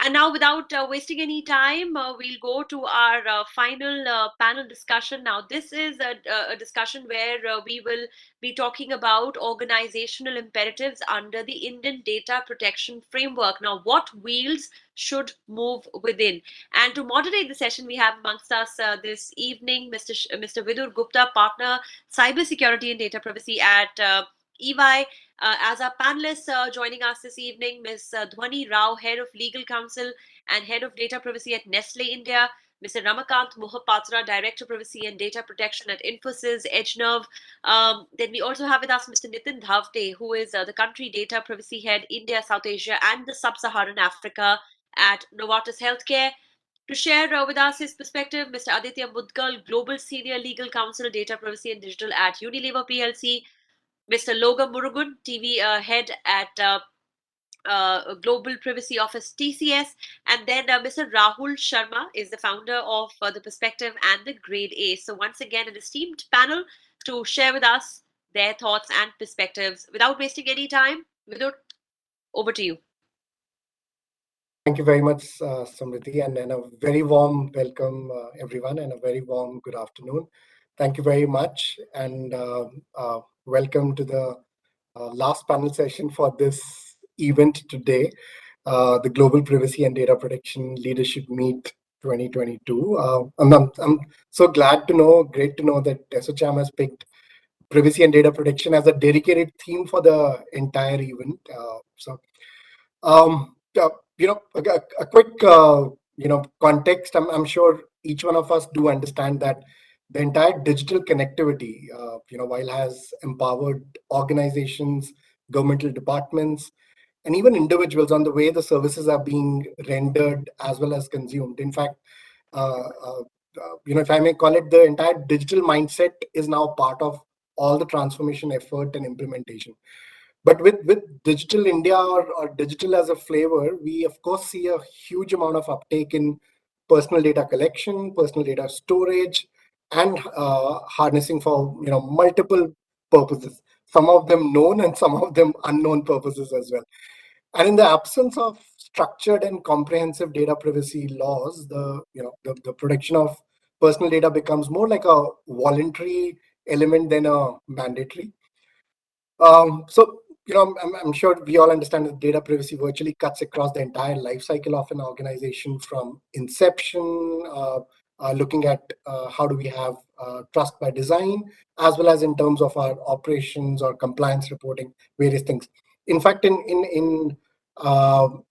And now, without wasting any time, we'll go to our final panel discussion. Now, this is a discussion where we will be talking about organizational imperatives under the Indian Data Protection Framework. Now, what wheels should move within? And to moderate the session, we have amongst us this evening Mr. Vidur Gupta, partner cybersecurity and data privacy at EY. As our panelists joining us this evening, Ms. Dhwani Rao, Head of Legal Counsel and Head of Data Privacy at Nestle India, Mr. Ramakant Mohapatra, Director Privacy and Data Protection at Infosys, EdgeNerve. Then we also have with us Mr. Nitin Dhavte, who is the Country Data Privacy Head, India, South Asia, and the Sub-Saharan Africa at Novartis Healthcare. To share with us his perspective, Mr. Aditya Mudgal, Global Senior Legal Counsel, Data Privacy and Digital at Unilever PLC, Mr. Loga Murugun, TV head at Global Privacy Office TCS, and then Mr. Rahul Sharma is the founder of The Perspective and the Grade A. So once again, an esteemed panel to share with us their thoughts and perspectives. Without wasting any time, Vidur, over to you. Thank you very much, Samriddhi, and a very warm welcome, everyone, and a very warm good afternoon. Thank you very much, and welcome to the last panel session for this event today, the Global Privacy and Data Protection Leadership Meet 2022. I'm so great to know that SOCHAM has picked privacy and data protection as a dedicated theme for the entire event. A quick, context. I'm sure each one of us do understand that the entire digital connectivity, while has empowered organizations, governmental departments, and even individuals on the way the services are being rendered as well as consumed. In fact, if I may call it, the entire digital mindset is now part of all the transformation effort and implementation. But with Digital India or digital as a flavor, we of course see a huge amount of uptake in personal data collection, personal data storage, and harnessing for multiple purposes. Some of them known and some of them unknown purposes as well. And in the absence of structured and comprehensive data privacy laws, the protection of personal data becomes more like a voluntary element than a mandatory. I'm sure we all understand that data privacy virtually cuts across the entire life cycle of an organization from inception, looking at how do we have trust by design, as well as in terms of our operations or compliance reporting, various things. In fact, in last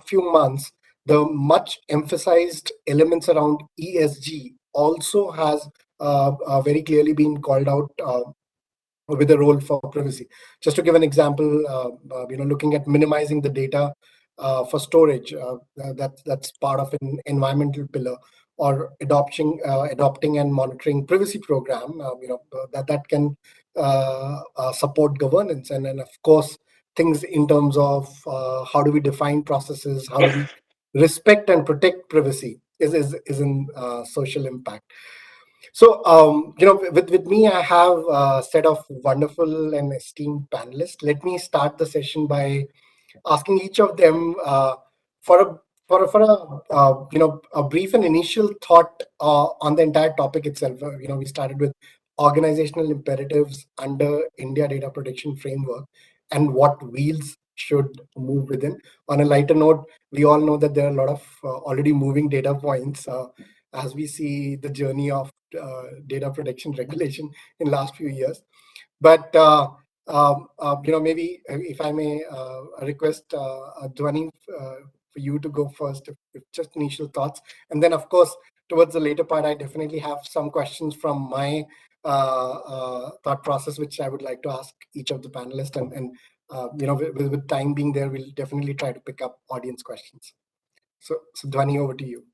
few months, the much emphasized elements around ESG also has very clearly been called out with a role for privacy. Just to give an example, looking at minimizing the data for storage, that's part of an environmental pillar, or adopting and monitoring privacy program, that can support governance, and then of course things in terms of how do we define processes, how do we respect and protect privacy is in social impact. So, with me, I have a set of wonderful and esteemed panelists. Let me start the session by asking each of them for a a brief and initial thought on the entire topic itself. We started with organizational imperatives under India Data Protection Framework and what wheels should move within. On a lighter note, we all know that there are a lot of already moving data points as we see the journey of data protection regulation in last few years. But maybe if I may request Dhwani for you to go first, if just initial thoughts, and then of course towards the later part, I definitely have some questions from my thought process, which I would like to ask each of the panelists, and with time being there, we'll definitely try to pick up audience questions. So Dhwani, over to you.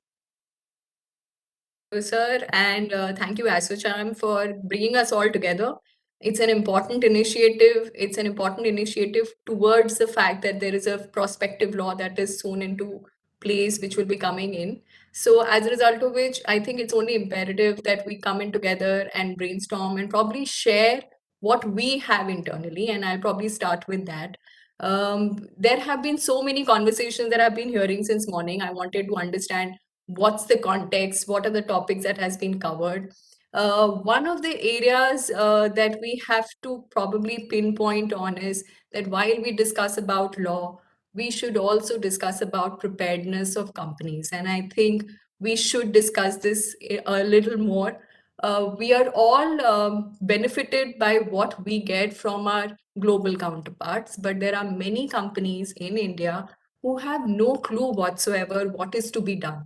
Sir, and thank you, ASOCHAM, for bringing us all together. It's an important initiative. It's an important initiative towards the fact that there is a prospective law that is soon into place, which will be coming in. So as a result of which, I think it's only imperative that we come in together and brainstorm and probably share what we have internally. And I'll probably start with that. There have been so many conversations that I've been hearing since morning. I wanted to understand what's the context, what are the topics that has been covered. One of the areas that we have to probably pinpoint on is that while we discuss about law, we should also discuss about preparedness of companies. And I think we should discuss this a little more. We are all benefited by what we get from our global counterparts, but there are many companies in India who have no clue whatsoever what is to be done.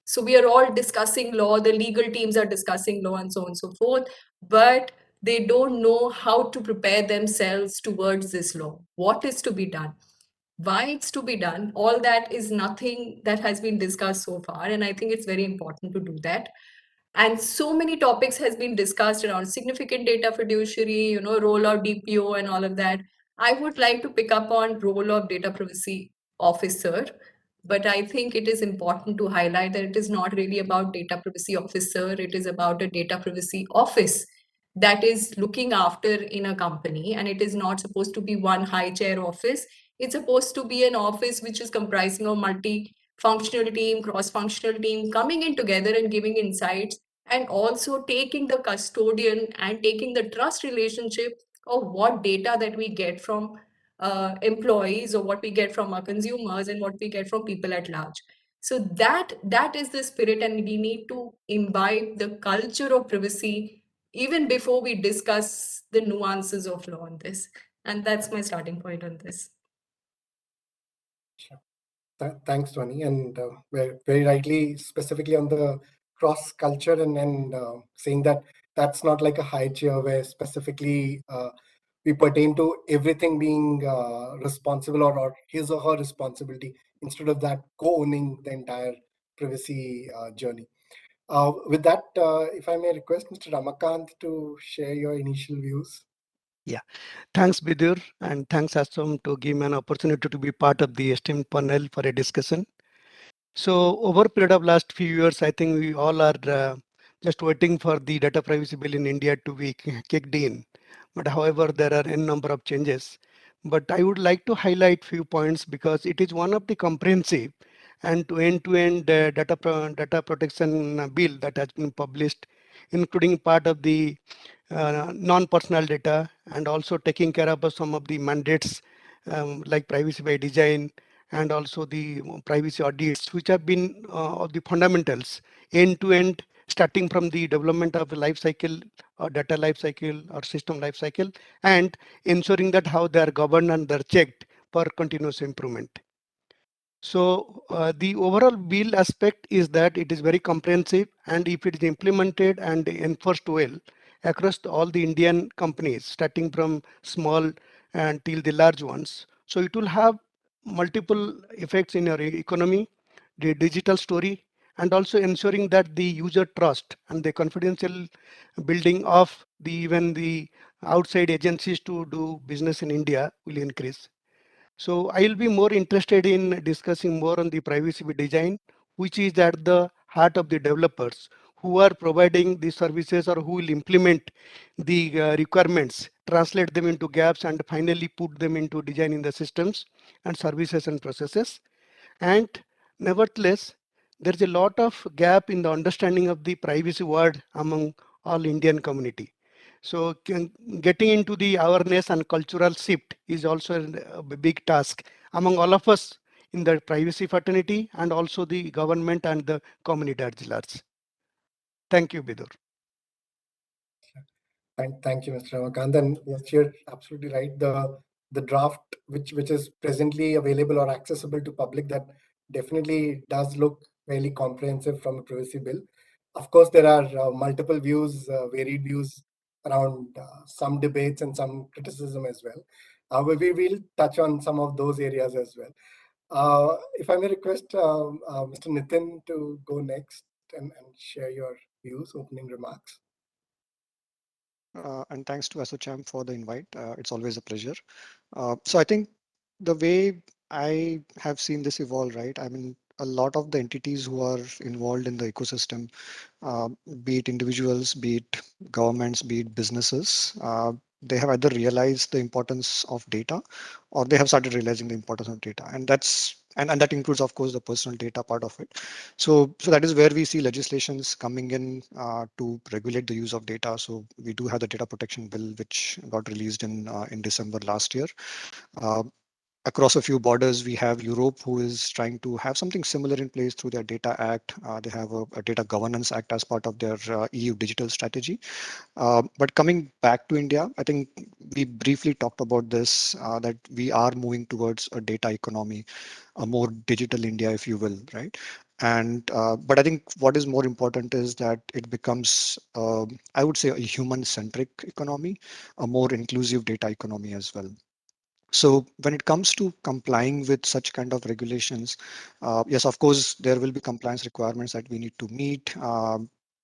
So we are all discussing law, the legal teams are discussing law, and so on and so forth, but they don't know how to prepare themselves towards this law. What is to be done? Why it's to be done? All that is nothing that has been discussed so far, and I think it's very important to do that. And so many topics has been discussed around significant data fiduciary, role of DPO and all of that. I would like to pick up on role of data privacy officer, but I think it is important to highlight that it is not really about data privacy officer. It is about a data privacy office that is looking after in a company, and it is not supposed to be one high chair office. It's supposed to be an office which is comprising of multi functional team, cross functional team coming in together and giving insights, and also taking the custodian and taking the trust relationship of what data that we get from employees, or what we get from our consumers, and what we get from people at large. So that is the spirit, and we need to imbibe the culture of privacy even before we discuss the nuances of law on this. And that's my starting point on this. Sure. Thanks, Tony. And very rightly, specifically on the cross culture, and saying that that's not like a high chair where specifically we pertain to everything being responsible, or his or her responsibility, instead of that co-owning the entire privacy journey. With that, if I may request Mr. Ramakant to share your initial views. Yeah, thanks Bidur, and thanks Assom to give me an opportunity to be part of the esteemed panel for a discussion. So over a period of last few years, I think we all are just waiting for the data privacy bill in India to be kicked in. But however, there are a number of changes. But I would like to highlight few points because it is one of the comprehensive and to end-to-end data protection bill that has been published, including part of the non-personal data and also taking care of some of the mandates like privacy by design and also the privacy audits, which have been of the fundamentals end to end, starting from the development of the life cycle or data life cycle or system life cycle, and ensuring that how they are governed and they're checked for continuous improvement. So the overall bill aspect is that it is very comprehensive, and if it is implemented and enforced well across all the Indian companies, starting from small until the large ones, so it will have multiple effects in your economy, the digital story, and also ensuring that the user trust and the confidential building of the even the outside agencies to do business in India will increase. So I'll be more interested in discussing more on the privacy by design, which is at the heart of the developers who are providing the services or who will implement the requirements, translate them into gaps, and finally put them into designing the systems and services and processes. And nevertheless, there's a lot of gap in the understanding of the privacy word among all Indian community. So getting into the awareness and cultural shift is also a big task among all of us in the privacy fraternity and also the government and the community at large. Thank you, Bidur. Thank you, Mr. Ramakant. And yes, you're absolutely right. The draft which is presently available or accessible to public, that definitely does look fairly comprehensive from a privacy bill. Of course, there are multiple views, varied views around some debates and some criticism as well. We will touch on some of those areas as well. If I may request Mr. Nitin to go next and share your views, opening remarks. And thanks to Asocham for the invite. It's always a pleasure. So I think the way I have seen this evolve, right? I mean, a lot of the entities who are involved in the ecosystem, uh, be it individuals, be it governments, be it businesses, they have either realized the importance of data, or they have started realizing the importance of data. And and that includes, of course, the personal data part of it. So that is where we see legislations coming in to regulate the use of data. So we do have the data protection bill, which got released in December last year. Uh, Across a few borders, we have Europe, who is trying to have something similar in place through their Data Act. They have a Data Governance Act as part of their EU digital strategy. But coming back to India, I think we briefly talked about this, that we are moving towards a data economy, a more digital India, if you will, right? And but I think what is more important is that it becomes, I would say, a human-centric economy, a more inclusive data economy as well. So when it comes to complying with such kind of regulations, yes, of course, there will be compliance requirements that we need to meet.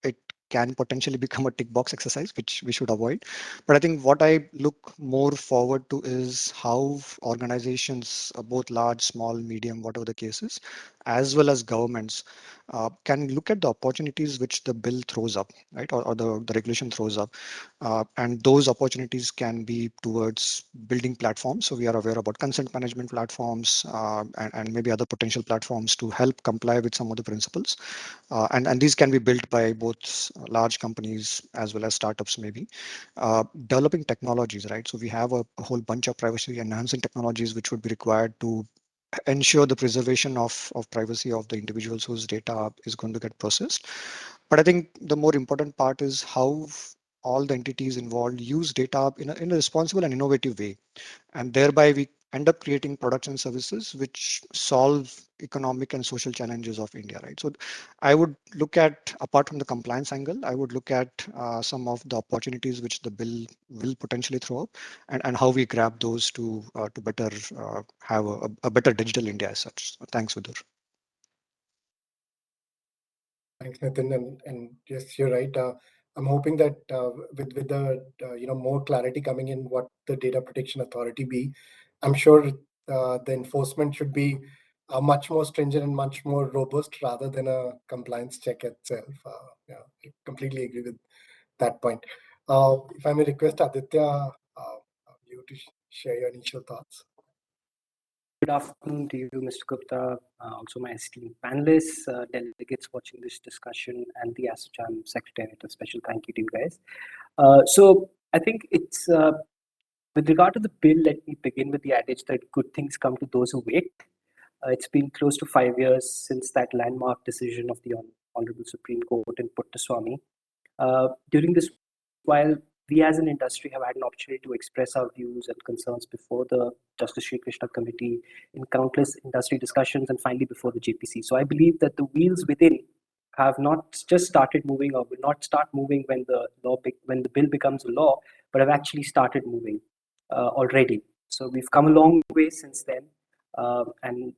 It can potentially become a tick box exercise, which we should avoid. But I think what I look more forward to is how organizations, both large, small, medium, whatever the case is, as well as governments, can look at the opportunities which the bill throws up, right, or the regulation throws up, and those opportunities can be towards building platforms. So we are aware about consent management platforms, and maybe other potential platforms to help comply with some of the principles. And these can be built by both large companies as well as startups, maybe. Developing technologies, right? So we have a whole bunch of privacy enhancing technologies which would be required to ensure the preservation of privacy of the individuals whose data is going to get processed. But I think the more important part is how all the entities involved use data in a responsible and innovative way. And thereby we end up creating products and services which solve economic and social challenges of India, right? So I would look at, apart from the compliance angle, I would look at some of the opportunities which the bill will potentially throw up, and how we grab those to better have a better digital India as such. Thanks, Vidur. Thanks, Nitin. And yes, you're right. I'm hoping that with the more clarity coming in what the Data Protection Authority be, I'm sure the enforcement should be much more stringent and much more robust rather than a compliance check itself. Yeah, I completely agree with that point. If I may request Aditya, you to share your initial thoughts. Good afternoon to you, Mr. Gupta, also my esteemed panelists, delegates watching this discussion, and the ASSOCHAM Secretariat. A special thank you to you guys. So I think it's with regard to the bill, let me begin with the adage that good things come to those who wait. It's been close to 5 years since that landmark decision of the Honorable Supreme Court in Puttaswamy. During this while, we as an industry have had an opportunity to express our views and concerns before the Justice Sri Krishna Committee in countless industry discussions and finally before the JPC. So I believe that the wheels within have not just started moving or will not start moving when when the bill becomes a law, but have actually started moving already. So we've come a long way since then, and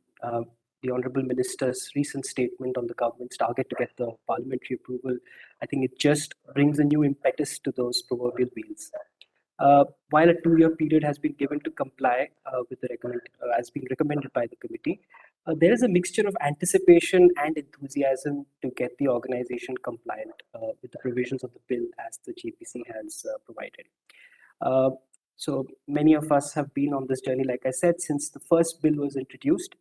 the Honorable Minister's recent statement on the government's target to get the parliamentary approval, I think it just brings a new impetus to those proverbial wheels. While a 2-year period has been given to comply with the as being recommended by the committee, there is a mixture of anticipation and enthusiasm to get the organization compliant with the provisions of the bill as the JPC has provided. Uh, so many of us have been on this journey, like I said, since the first bill was introduced.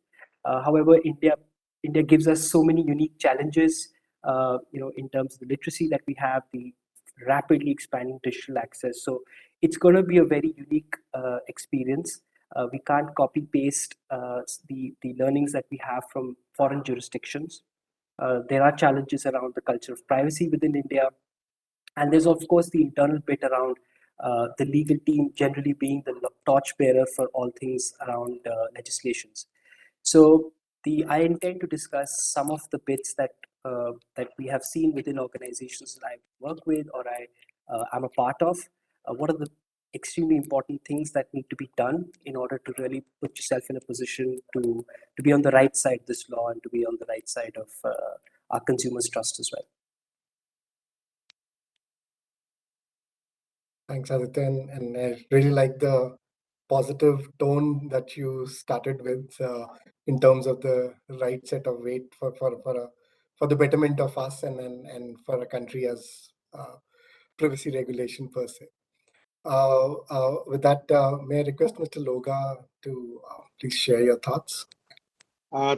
However, India gives us so many unique challenges, in terms of the literacy that we have, the rapidly expanding digital access. So it's going to be a very unique experience. We can't copy paste the learnings that we have from foreign jurisdictions. There are challenges around the culture of privacy within India, and there's of course the internal bit around the legal team generally being the torchbearer for all things around legislations. So I intend to discuss some of the bits that we have seen within organizations that I work with or I am a part of. What are the extremely important things that need to be done in order to really put yourself in a position to be on the right side of this law and to be on the right side of our consumers' trust as well. Thanks, Aditya, and I really like the positive tone that you started with in terms of the right set of weight for the betterment of us and for a country as privacy regulation per se. With that, may I request Mr. Loga to please share your thoughts?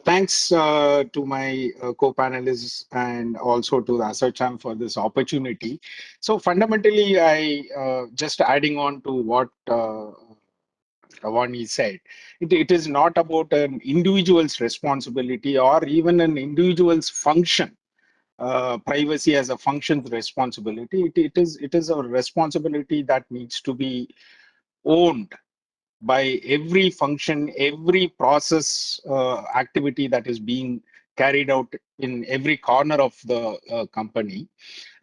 Thanks to my co-panelists and also to the ASSOCHAM for this opportunity. So fundamentally, I just adding on to what Ravani said, it is not about an individual's responsibility or even an individual's function. Privacy as a function's responsibility. It is a responsibility that needs to be owned by every function, every process activity that is being carried out in every corner of the company.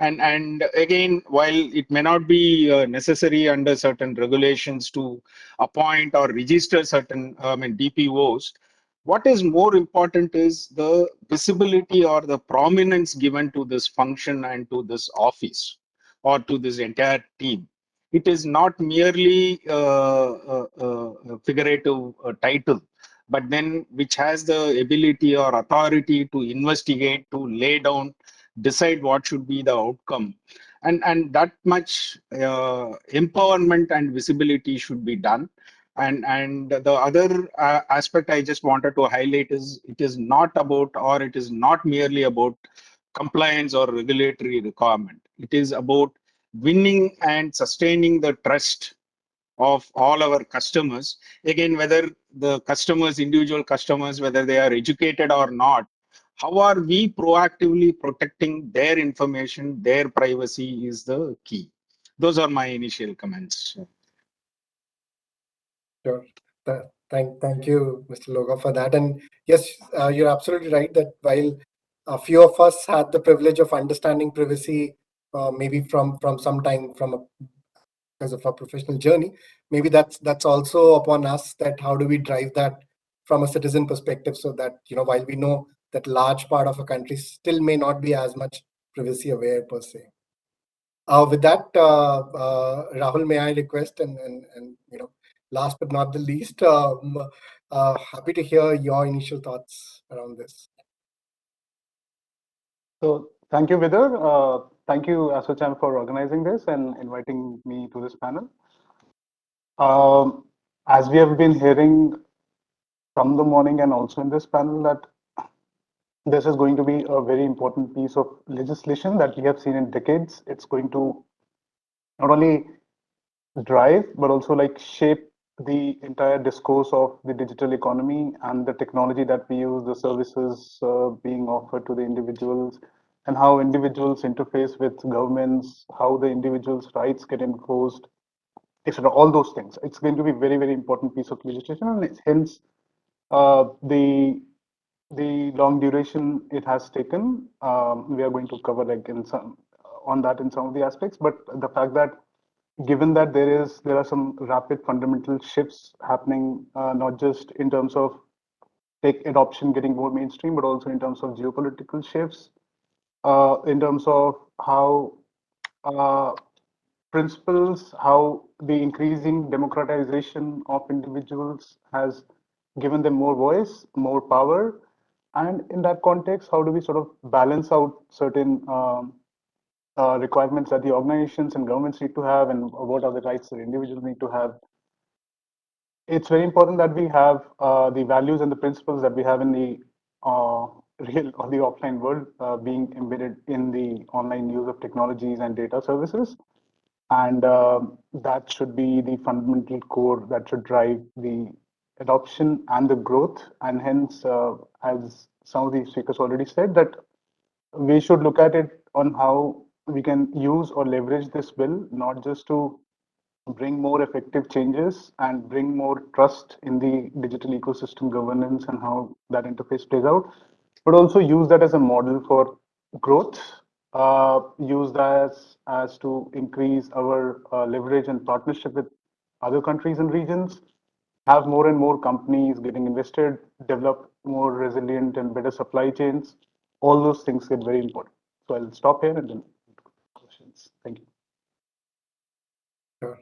And again, while it may not be necessary under certain regulations to appoint or register certain DPOs, what is more important is the visibility or the prominence given to this function and to this office or to this entire team. It is not merely a figurative title, but then which has the ability or authority to investigate, to lay down, decide what should be the outcome. And that much empowerment and visibility should be done. And the other aspect I just wanted to highlight is it is not about, or it is not merely about compliance or regulatory requirement. It is about winning and sustaining the trust of all our customers. Again, whether the customers, individual customers, whether they are educated or not, how are we proactively protecting their information, their privacy is the key. Those are my initial comments. Sure. Thank you, Mr. Loga, for that. And yes, you're absolutely right that while a few of us had the privilege of understanding privacy, maybe from some time from because of our professional journey, maybe that's also upon us, that how do we drive that from a citizen perspective, so that while we know that large part of a country still may not be as much privacy aware per se. With that, Rahul, may I request, and last but not the least, happy to hear your initial thoughts around this. So thank you, Vidar. Thank you, ASSOCHAM, for organizing this and inviting me to this panel. As we have been hearing from the morning and also in this panel, that this is going to be a very important piece of legislation that we have seen in decades. It's going to not only drive, but also like shape the entire discourse of the digital economy and the technology that we use, the services being offered to the individuals, and how individuals interface with governments, how the individuals' rights get enforced, etc. All those things. It's going to be a very, very important piece of legislation, and hence the long duration it has taken. We are going to cover like in some on that in some of the aspects, but the fact that given that there are some rapid fundamental shifts happening, not just in terms of tech adoption getting more mainstream, but also in terms of geopolitical shifts, in terms of how principles, how the increasing democratization of individuals has given them more voice, more power. And in that context, how do we sort of balance out certain requirements that the organizations and governments need to have, and what are the rights that individuals need to have? It's very important that we have the values and the principles that we have in the real or the offline world being embedded in the online use of technologies and data services. And that should be the fundamental core that should drive the adoption and the growth. And hence, as some of the speakers already said, that we should look at it on how we can use or leverage this bill, not just to bring more effective changes and bring more trust in the digital ecosystem governance and how that interface plays out, but also use that as a model for growth, use that as to increase our leverage and partnership with other countries and regions, have more and more companies getting invested, develop more resilient and better supply chains. All those things get very important. So I'll stop here and then questions. Thank you. Sure.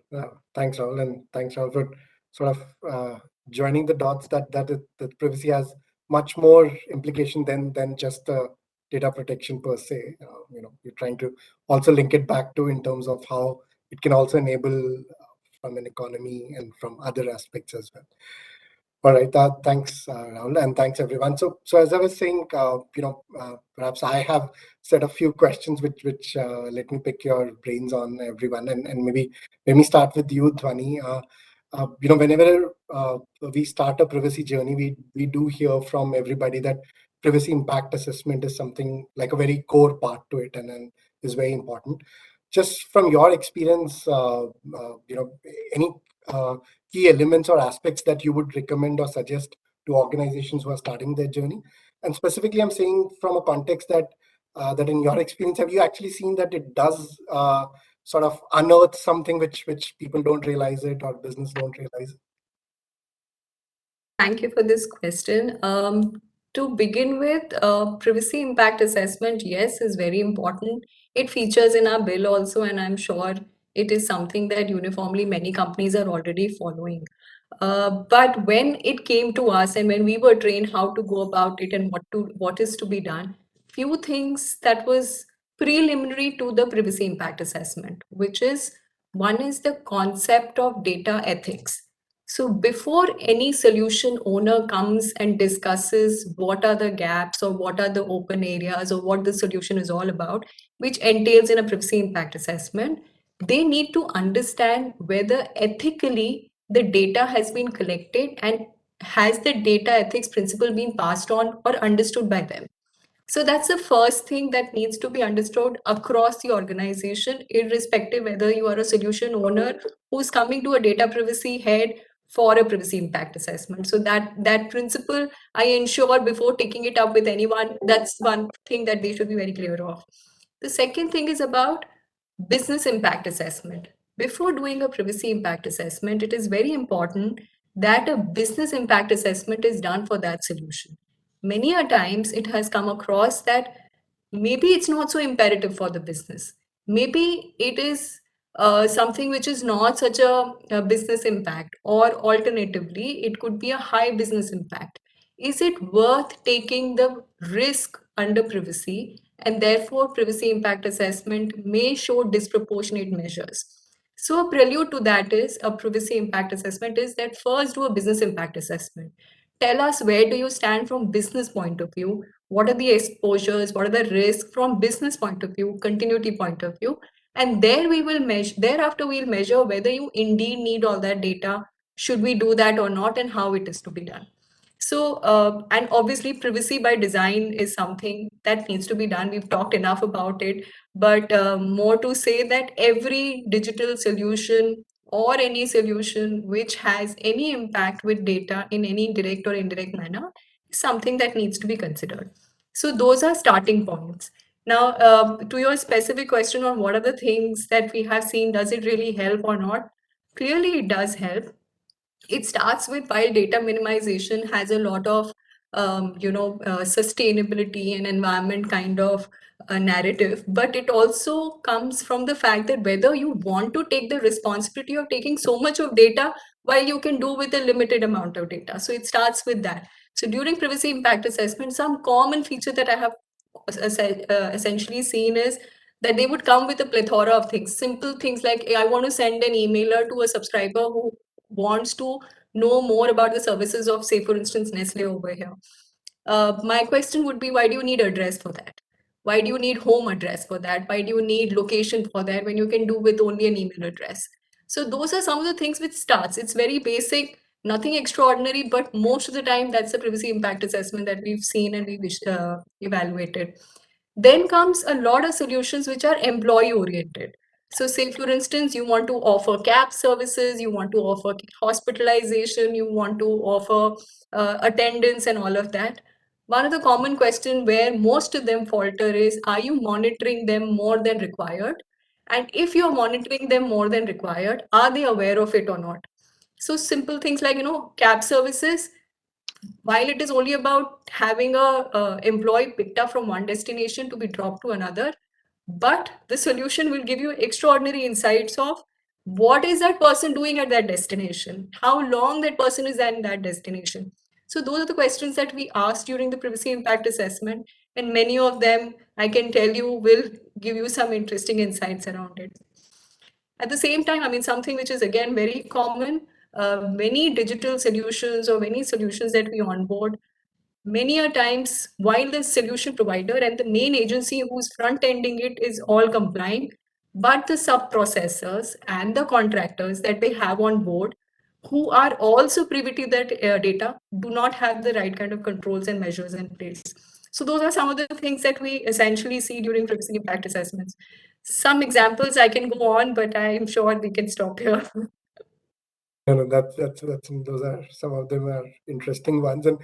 Thanks, Rahul, and thanks, Rahul, for sort of joining the dots that privacy has much more implication than just the data protection per se. You're trying to also link it back to in terms of how it can also enable from an economy and from other aspects as well. All right. Thanks, Rahul, and thanks everyone. So as I was saying, perhaps I have set a few questions which let me pick your brains on everyone, and maybe let me start with you, Dhwani. Whenever we start a privacy journey, we do hear from everybody that privacy impact assessment is something like a very core part to it, and is very important. Just from your experience, any uh, key elements or aspects that you would recommend or suggest to organizations who are starting their journey? And specifically, I'm saying from a context that in your experience, have you actually seen that it does sort of unearth something which people don't realize it or business don't realize it? Thank you for this question. To begin with, privacy impact assessment, yes, is very important. It features in our bill also, and I'm sure it is something that uniformly many companies are already following. But when it came to us and when we were trained how to go about it and what is to be done, few things that was preliminary to the privacy impact assessment, which is one is the concept of data ethics. So before any solution owner comes and discusses what are the gaps or what are the open areas or what the solution is all about, which entails in a privacy impact assessment, they need to understand whether ethically the data has been collected and has the data ethics principle been passed on or understood by them. So that's the first thing that needs to be understood across the organization, irrespective whether you are a solution owner who's coming to a data privacy head for a privacy impact assessment. So that principle, I ensure before taking it up with anyone, that's one thing that they should be very clear of. The second thing is about business impact assessment. Before doing a privacy impact assessment, it is very important that a business impact assessment is done for that solution. Many a times it has come across that maybe it's not so imperative for the business. Maybe it is something which is not such a business impact, or alternatively, it could be a high business impact. Is it worth taking the risk under privacy? And therefore, privacy impact assessment may show disproportionate measures. So, a prelude to that is a privacy impact assessment is that first do a business impact assessment. Tell us where do you stand from business point of view, what are the exposures, what are the risks from business point of view, continuity point of view, and there we will measure, thereafter we'll measure whether you indeed need all that data, should we do that or not, and how it is to be done. So, and obviously, privacy by design is something that needs to be done. We've talked enough about it, but more to say that every digital solution or any solution which has any impact with data in any direct or indirect manner is something that needs to be considered. So, those are starting points. Now, to your specific question on what are the things that we have seen, does it really help or not? Clearly, it does help. It starts with, while data minimization has a lot of sustainability and environment kind of narrative, but it also comes from the fact that whether you want to take the responsibility of taking so much of data while you can do with a limited amount of data. So it starts with that. So during privacy impact assessment, some common feature that I have essentially seen is that they would come with a plethora of things, simple things like, I want to send an emailer to a subscriber who wants to know more about the services of, say, for instance, Nestle over here. My question would be, why do you need address for that? Why do you need home address for that? Why do you need location for that when you can do with only an email address? So those are some of the things which starts. It's very basic, nothing extraordinary, but most of the time that's the privacy impact assessment that we've seen and we've evaluated. Then comes a lot of solutions which are employee oriented. So say, for instance, you want to offer cab services, you want to offer hospitalization, you want to offer attendance and all of that. One of the common question where most of them falter is, are you monitoring them more than required? And if you're monitoring them more than required, are they aware of it or not? So simple things like, cab services, while it is only about having a employee picked up from one destination to be dropped to another, but the solution will give you extraordinary insights of what is that person doing at that destination, how long that person is at that destination. So those are the questions that we asked during the privacy impact assessment, and many of them, I can tell you, will give you some interesting insights around it. At the same time, I mean, something which is again very common, many digital solutions or many solutions that we onboard, many a times while the solution provider and the main agency who's front ending it is all compliant, but the sub processors and the contractors that they have on board who are also privy to that data do not have the right kind of controls and measures in place. So those are some of the things that we essentially see during privacy impact assessments. Some examples I can go on, but I'm sure we can stop here. No, no, that's those are some of them are interesting ones, and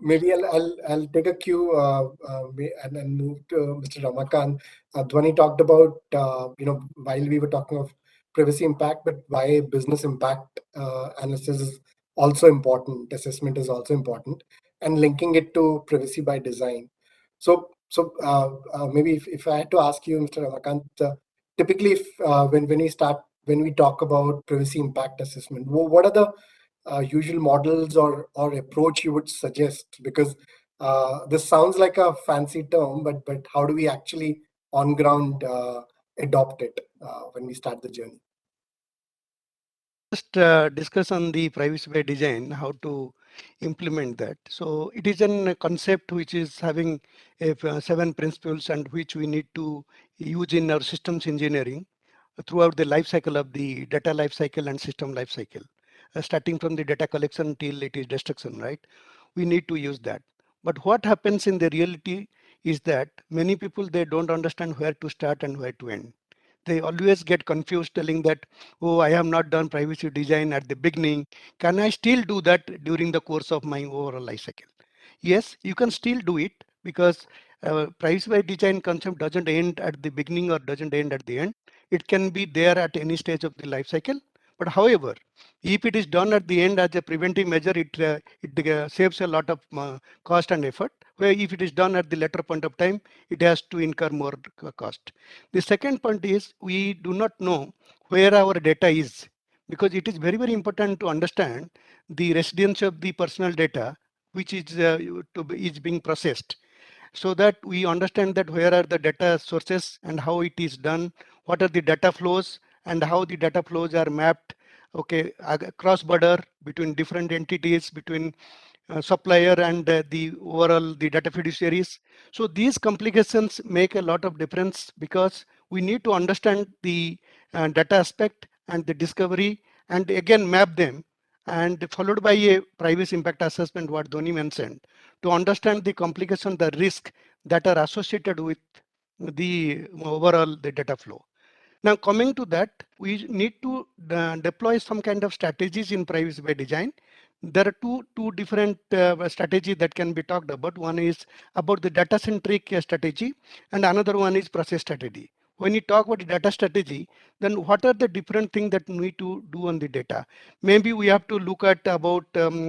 maybe I'll take a cue and move to Mr. Ramakant. Dhwani talked about while we were talking of privacy impact, but why business impact analysis is also important. Assessment is also important, and linking it to privacy by design. So maybe if I had to ask you, Mr. Ramakant, typically if, when we talk about privacy impact assessment, what are the usual models or approach you would suggest? Because this sounds like a fancy term, but how do we actually on ground adopt it when we start the journey? Just discuss on the privacy by design, how to implement that. So it is a concept which is having 7 principles and which we need to use in our systems engineering throughout the life cycle of the data life cycle and system life cycle, starting from the data collection till it is destruction, right? We need to use that. But what happens in the reality is that many people, they don't understand where to start and where to end. They always get confused telling that, oh, I have not done privacy design at the beginning. Can I still do that during the course of my overall life cycle? Yes, you can still do it because privacy by design concept doesn't end at the beginning or doesn't end at the end. It can be there at any stage of the life cycle. But however, if it is done at the end as a preventive measure, it saves a lot of cost and effort. Where if it is done at the later point of time, it has to incur more cost. The second point is we do not know where our data is, because it is very important to understand the residence of the personal data which is is being processed, so that we understand that where are the data sources and how it is done, what are the data flows and how the data flows are mapped, okay, cross border between different entities, between supplier and the overall the data fiduciaries. So these complications make a lot of difference because we need to understand the data aspect and the discovery and again map them, and followed by a privacy impact assessment, what Dhoni mentioned, to understand the complication, the risk that are associated with the overall the data flow. Now coming to that, we need to deploy some kind of strategies in privacy by design. There are two different strategies that can be talked about. One is about the data centric strategy and another one is process strategy. When you talk about the data strategy, then what are the different things that we need to do on the data? Maybe we have to look at about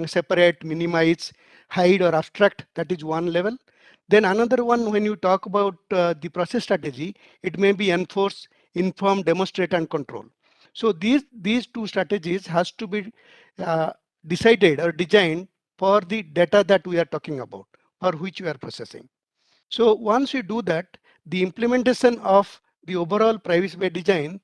separate, minimize, hide or abstract. That is one level. Then another one, when you talk about the process strategy, it may be enforce, inform, demonstrate, and control. So these two strategies has to be uh, decided or designed for the data that we are talking about or which we are processing. So once we do that, the implementation of the overall privacy by design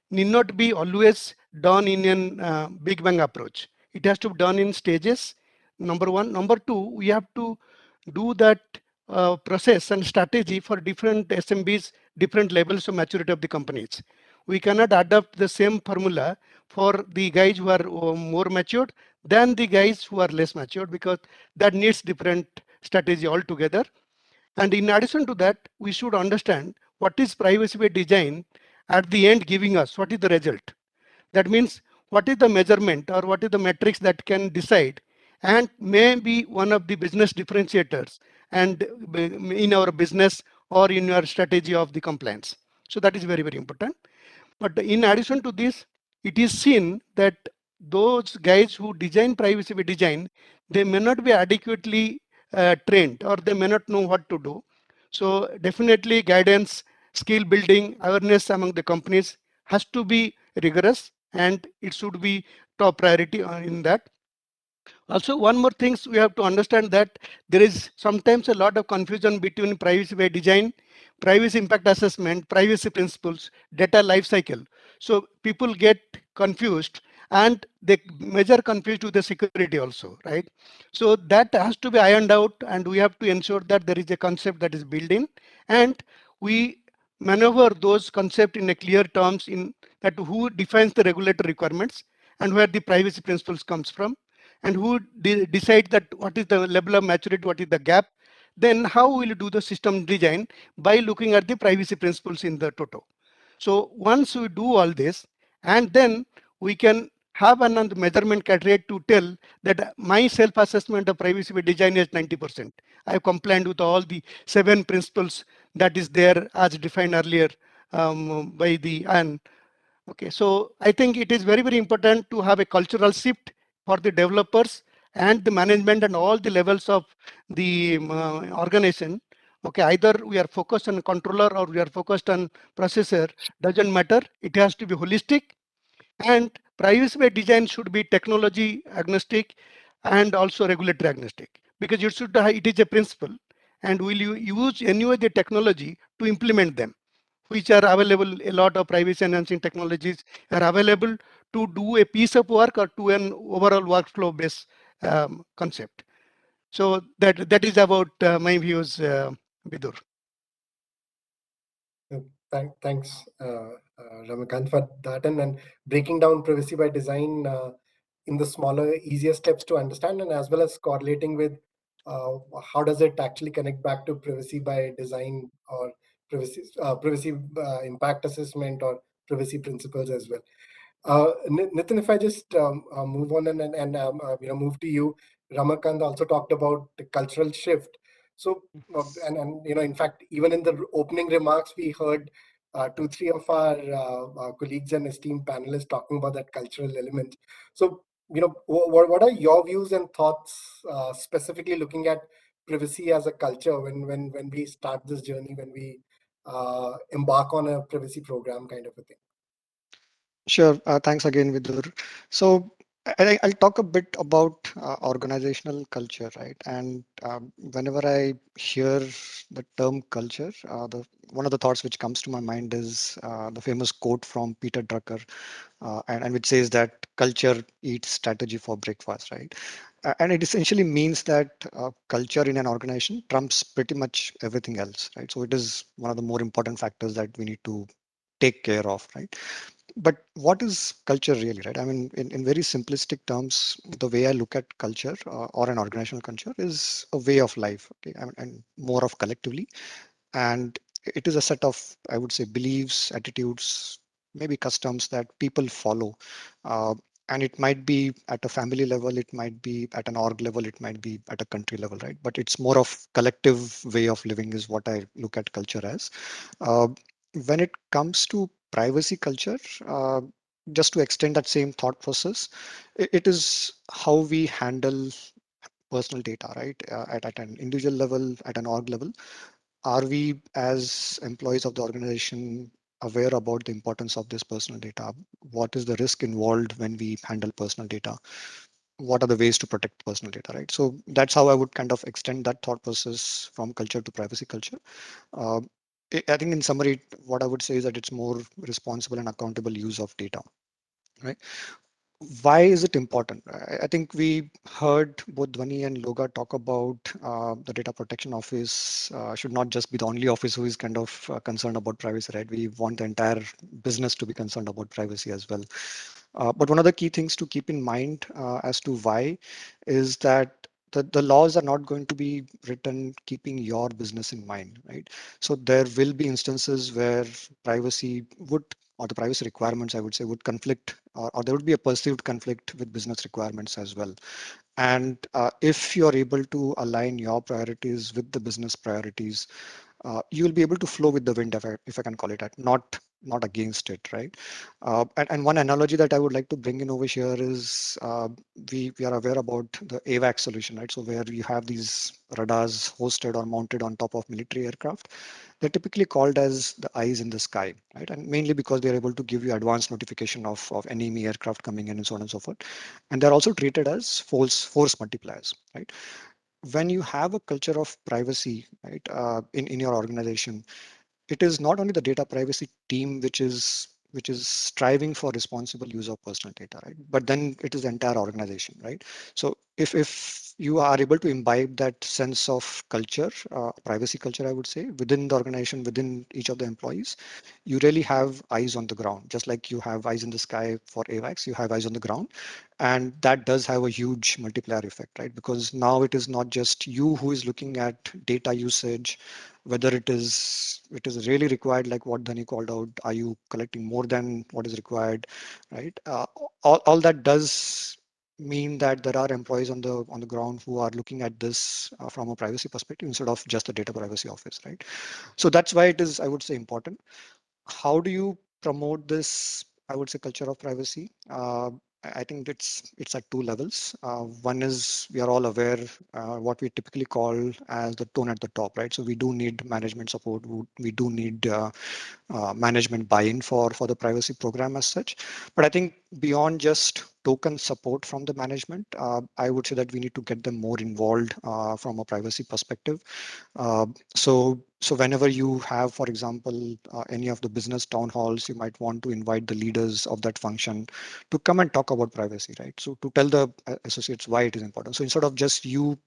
need not be always done in a big bang approach. It has to be done in stages. Number one. Number two, we have to do that process and strategy for different SMBs, different levels of maturity of the companies. We cannot adopt the same formula for the guys who are more matured than the guys who are less matured, because that needs different strategy altogether. And in addition to that, we should understand what is privacy by design at the end giving us, what is the result. That means what is the measurement or what is the metrics that can decide and may be one of the business differentiators and in our business or in your strategy of the compliance. So that is very important. But in addition to this, it is seen that those guys who design privacy by design, they may not be adequately trained or they may not know what to do. So definitely guidance, skill building, awareness among the companies has to be rigorous and it should be top priority in that. Also, one more things we have to understand that there is sometimes a lot of confusion between privacy by design, privacy impact assessment, privacy principles, data life cycle. So people get confused and they measure confused with the security also, right? So that has to be ironed out, and we have to ensure that there is a concept that is built in, and we maneuver those concepts in a clear terms in that who defines the regulatory requirements and where the privacy principles comes from, and who decides that what is the level of maturity, what is the gap. Then how will you do the system design? By looking at the privacy principles in the total. So once we do all this, and then we can have another measurement criteria to tell that my self-assessment of privacy by design is 90%. I have complied with all the 7 principles that is there as defined earlier by the and okay. So I think it is very, very important to have a cultural shift for the developers and the management and all the levels of the organization. Okay, either we are focused on controller or we are focused on processor, doesn't matter. It has to be holistic, and privacy by design should be technology agnostic and also regulatory agnostic, because it is a principle, and will you use anyway the technology to implement them, which are available. A lot of privacy enhancing technologies are available to do a piece of work or to an overall workflow based concept. So that is about my views, Bidur. Thanks, Ramakant, for that, and breaking down privacy by design in the smaller, easier steps to understand, and as well as correlating with how does it actually connect back to privacy by design, or privacy impact assessment, or privacy principles as well. Nitin, if I just move on and move to you, Ramakant also talked about the cultural shift. So and in fact, even in the opening remarks, we heard 2, 3 of our colleagues and esteemed panelists talking about that cultural element. So what are your views and thoughts, specifically looking at privacy as a culture when we start this journey, when we embark on a privacy program kind of a thing? Sure. Thanks again, Vidur. So I'll talk a bit about organizational culture, right? And whenever I hear the term culture, one of the thoughts which comes to my mind is the famous quote from Peter Drucker, and which says that culture eats strategy for breakfast, right? And it essentially means that culture in an organization trumps pretty much everything else, right? So it is one of the more important factors that we need to take care of, right? But what is culture really, right? I mean, in very simplistic terms, the way I look at culture or an organizational culture is a way of life, okay, and more of collectively. And it is a set of, I would say, beliefs, attitudes, maybe customs that people follow. Uh, and it might be at a family level, it might be at an org level, it might be at a country level, right? But it's more of collective way of living is what I look at culture as. Uh, when it comes to privacy culture, uh, just to extend that same thought process, it is how we handle personal data, right? At an individual level, at an org level, are we as employees of the organization aware about the importance of this personal data? What is the risk involved when we handle personal data? What are the ways to protect personal data, right? So that's how I would kind of extend that thought process from culture to privacy culture. uh, I think in summary, what I would say is that it's more responsible and accountable use of data, right? Why is it important? I think we heard both Dhwani and Loga talk about the data protection office should not just be the only office who is kind of concerned about privacy, right? We want the entire business to be concerned about privacy as well. But one of the key things to keep in mind as to why is that the laws are not going to be written keeping your business in mind, right? So there will be instances where privacy would, or the privacy requirements, I would say, would conflict, or there would be a perceived conflict with business requirements as well. And if you're able to align your priorities with the business priorities, you'll be able to flow with the wind, if I can call it that, not against it, right? And one analogy that I would like to bring in over here is we are aware about the AVAX solution, right? So where you have these radars hosted or mounted on top of military aircraft, they're typically called as the eyes in the sky, right? And mainly because they're able to give you advanced notification of enemy aircraft coming in and so on and so forth. And they're also treated as force multipliers, right? When you have a culture of privacy, right, in your organization, it is not only the data privacy team which is which is striving for responsible use of personal data, right? But then it is the entire organization, right? So if you are able to imbibe that sense of culture, privacy culture, I would say, within the organization, within each of the employees, you really have eyes on the ground. Just like you have eyes in the sky for AVAX, you have eyes on the ground. And that does have a huge multiplier effect, right? Because now it is not just you who is looking at data usage, whether it is really required, like what Dhani called out, are you collecting more than what is required, right? All that does mean that there are employees on the ground who are looking at this from a privacy perspective instead of just the data privacy office, right? So that's why it is, I would say, important. How do you promote this, I would say, culture of privacy? I think it's at two levels. One is we are all aware what we typically call as the tone at the top, right? So we do need management support. We do need management buy-in for the privacy program as such. But I think beyond just token support from the management, I would say that we need to get them more involved from a privacy perspective. So whenever you have, for example, any of the business town halls, you might want to invite the leaders of that function to come and talk about privacy, right? So to tell the associates why it is important. So instead of just you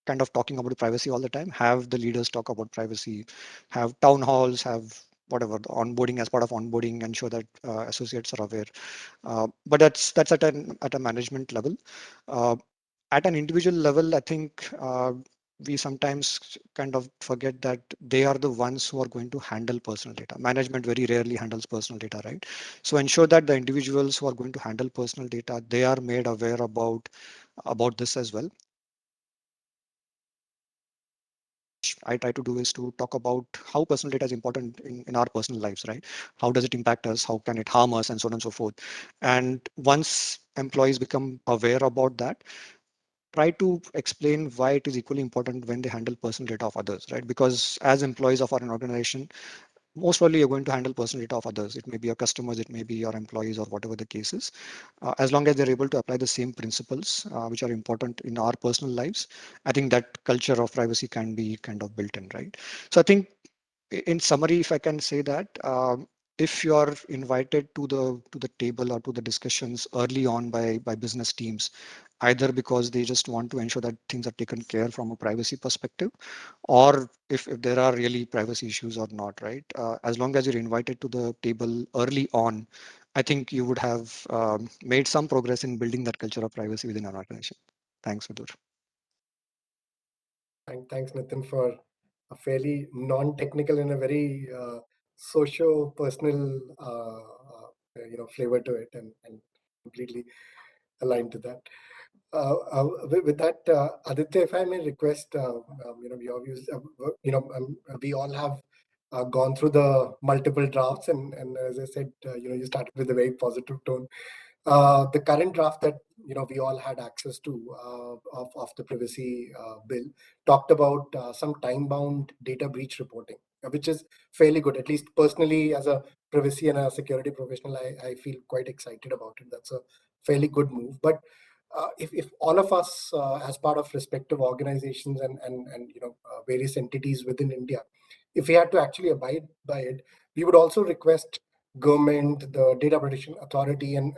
kind of talking about privacy all the time, have the leaders talk about privacy, have town halls, have whatever the onboarding as part of onboarding, ensure that associates are aware. But that's at a management level. Uh, at an individual level, I think we sometimes kind of forget that they are the ones who are going to handle personal data. Management very rarely handles personal data, right? So ensure that the individuals who are going to handle personal data, they are made aware about this as well. I try to do is to talk about how personal data is important in our personal lives, right? How does it impact us? How can it harm us? And so on and so forth. And once employees become aware about that, try to explain why it is equally important when they handle personal data of others, right? Because as employees of our organization, most probably you're going to handle personal data of others. It may be your customers, it may be your employees, or whatever the case is. As long as they're able to apply the same principles, which are important in our personal lives, I think that culture of privacy can be kind of built in, right? So I think in summary, if I can say that, if you are invited to the table or to the discussions early on by business teams, either because they just want to ensure that things are taken care from a privacy perspective, or if there are really privacy issues or not, right? As long as you're invited to the table early on, I think you would have made some progress in building that culture of privacy within an organization. Thanks, Vidur. Thanks, Nitin, for a fairly non-technical and a very socio-personal, flavor to it, and completely aligned to that. With that, Aditya, if I may request, your views. We all have gone through the multiple drafts, and as I said, you started with a very positive tone. The current draft that we all had access to of the privacy bill talked about some time-bound data breach reporting, which is fairly good. At least personally, as a privacy and a security professional, I feel quite excited about it. That's a fairly good move. But if all of us, as part of respective organizations and various entities within India, if we had to actually abide by it, we would also request government, the Data Protection Authority, and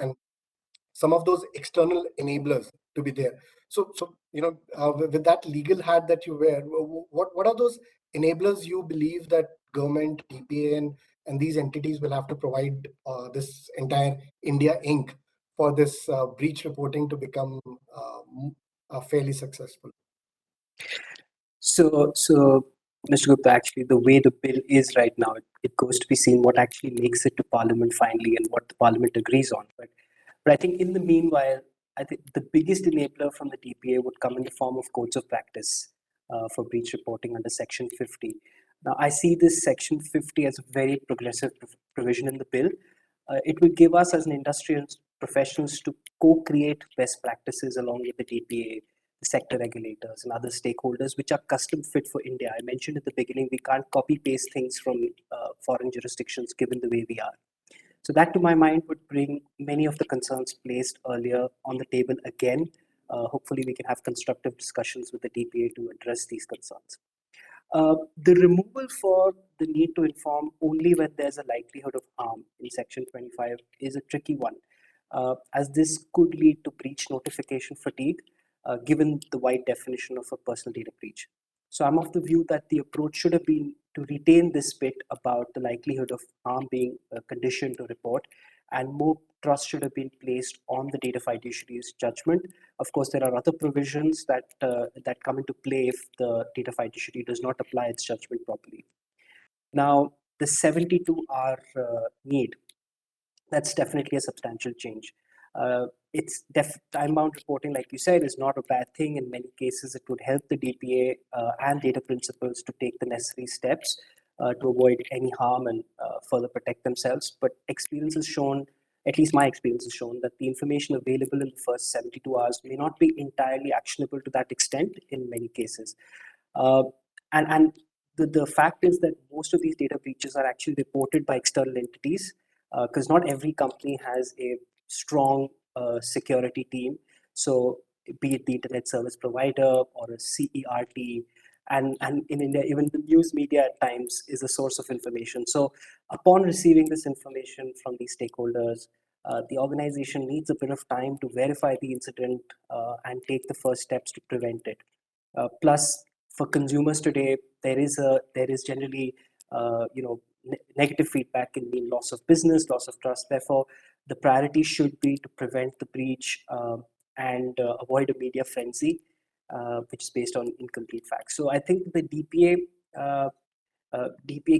some of those external enablers to be there. So with that legal hat that you wear, what are those enablers you believe that government, DPA, and these entities will have to provide this entire India Inc. for this breach reporting to become fairly successful? So, Mr. Gupta, actually, the way the bill is right now, it goes to be seen what actually makes it to Parliament finally and what the Parliament agrees on. But I think in the meanwhile, I think the biggest enabler from the DPA would come in the form of codes of practice for breach reporting under Section 50. Now, I see this Section 50 as a very progressive provision in the bill. It will give us as an industry and professionals to co-create best practices along with the DPA, the sector regulators, and other stakeholders, which are custom fit for India. I mentioned at the beginning, we can't copy paste things from foreign jurisdictions given the way we are. So that, to my mind, would bring many of the concerns placed earlier on the table again. Hopefully, we can have constructive discussions with the DPA to address these concerns. The removal for the need to inform only when there's a likelihood of harm in Section 25 is a tricky one, as this could lead to breach notification fatigue, given the wide definition of a personal data breach. So I'm of the view that the approach should have been to retain this bit about the likelihood of harm being a condition to report, and more trust should have been placed on the data fiduciary's judgment. Of course, there are other provisions that come into play if the data fiduciary does not apply its judgment properly. Now, the 72-hour need, that's definitely a substantial change. It's time-bound reporting, like you said, is not a bad thing. In many cases, it would help the DPA and data principals to take the necessary steps to avoid any harm and further protect themselves. But experience has shown, at least my experience has shown, that the information available in the first 72 hours may not be entirely actionable to that extent in many cases. Uh, and the fact is that most of these data breaches are actually reported by external entities, because not every company has a strong security team. So be it the internet service provider or a CERT, and in India, even the news media at times is a source of information. So upon receiving this information from these stakeholders, the organization needs a bit of time to verify the incident and take the first steps to prevent it. Plus, for consumers today, there is generally negative feedback can mean loss of business, loss of trust. Therefore, the priority should be to prevent the breach and avoid a media frenzy, which is based on incomplete facts. So I think the DPA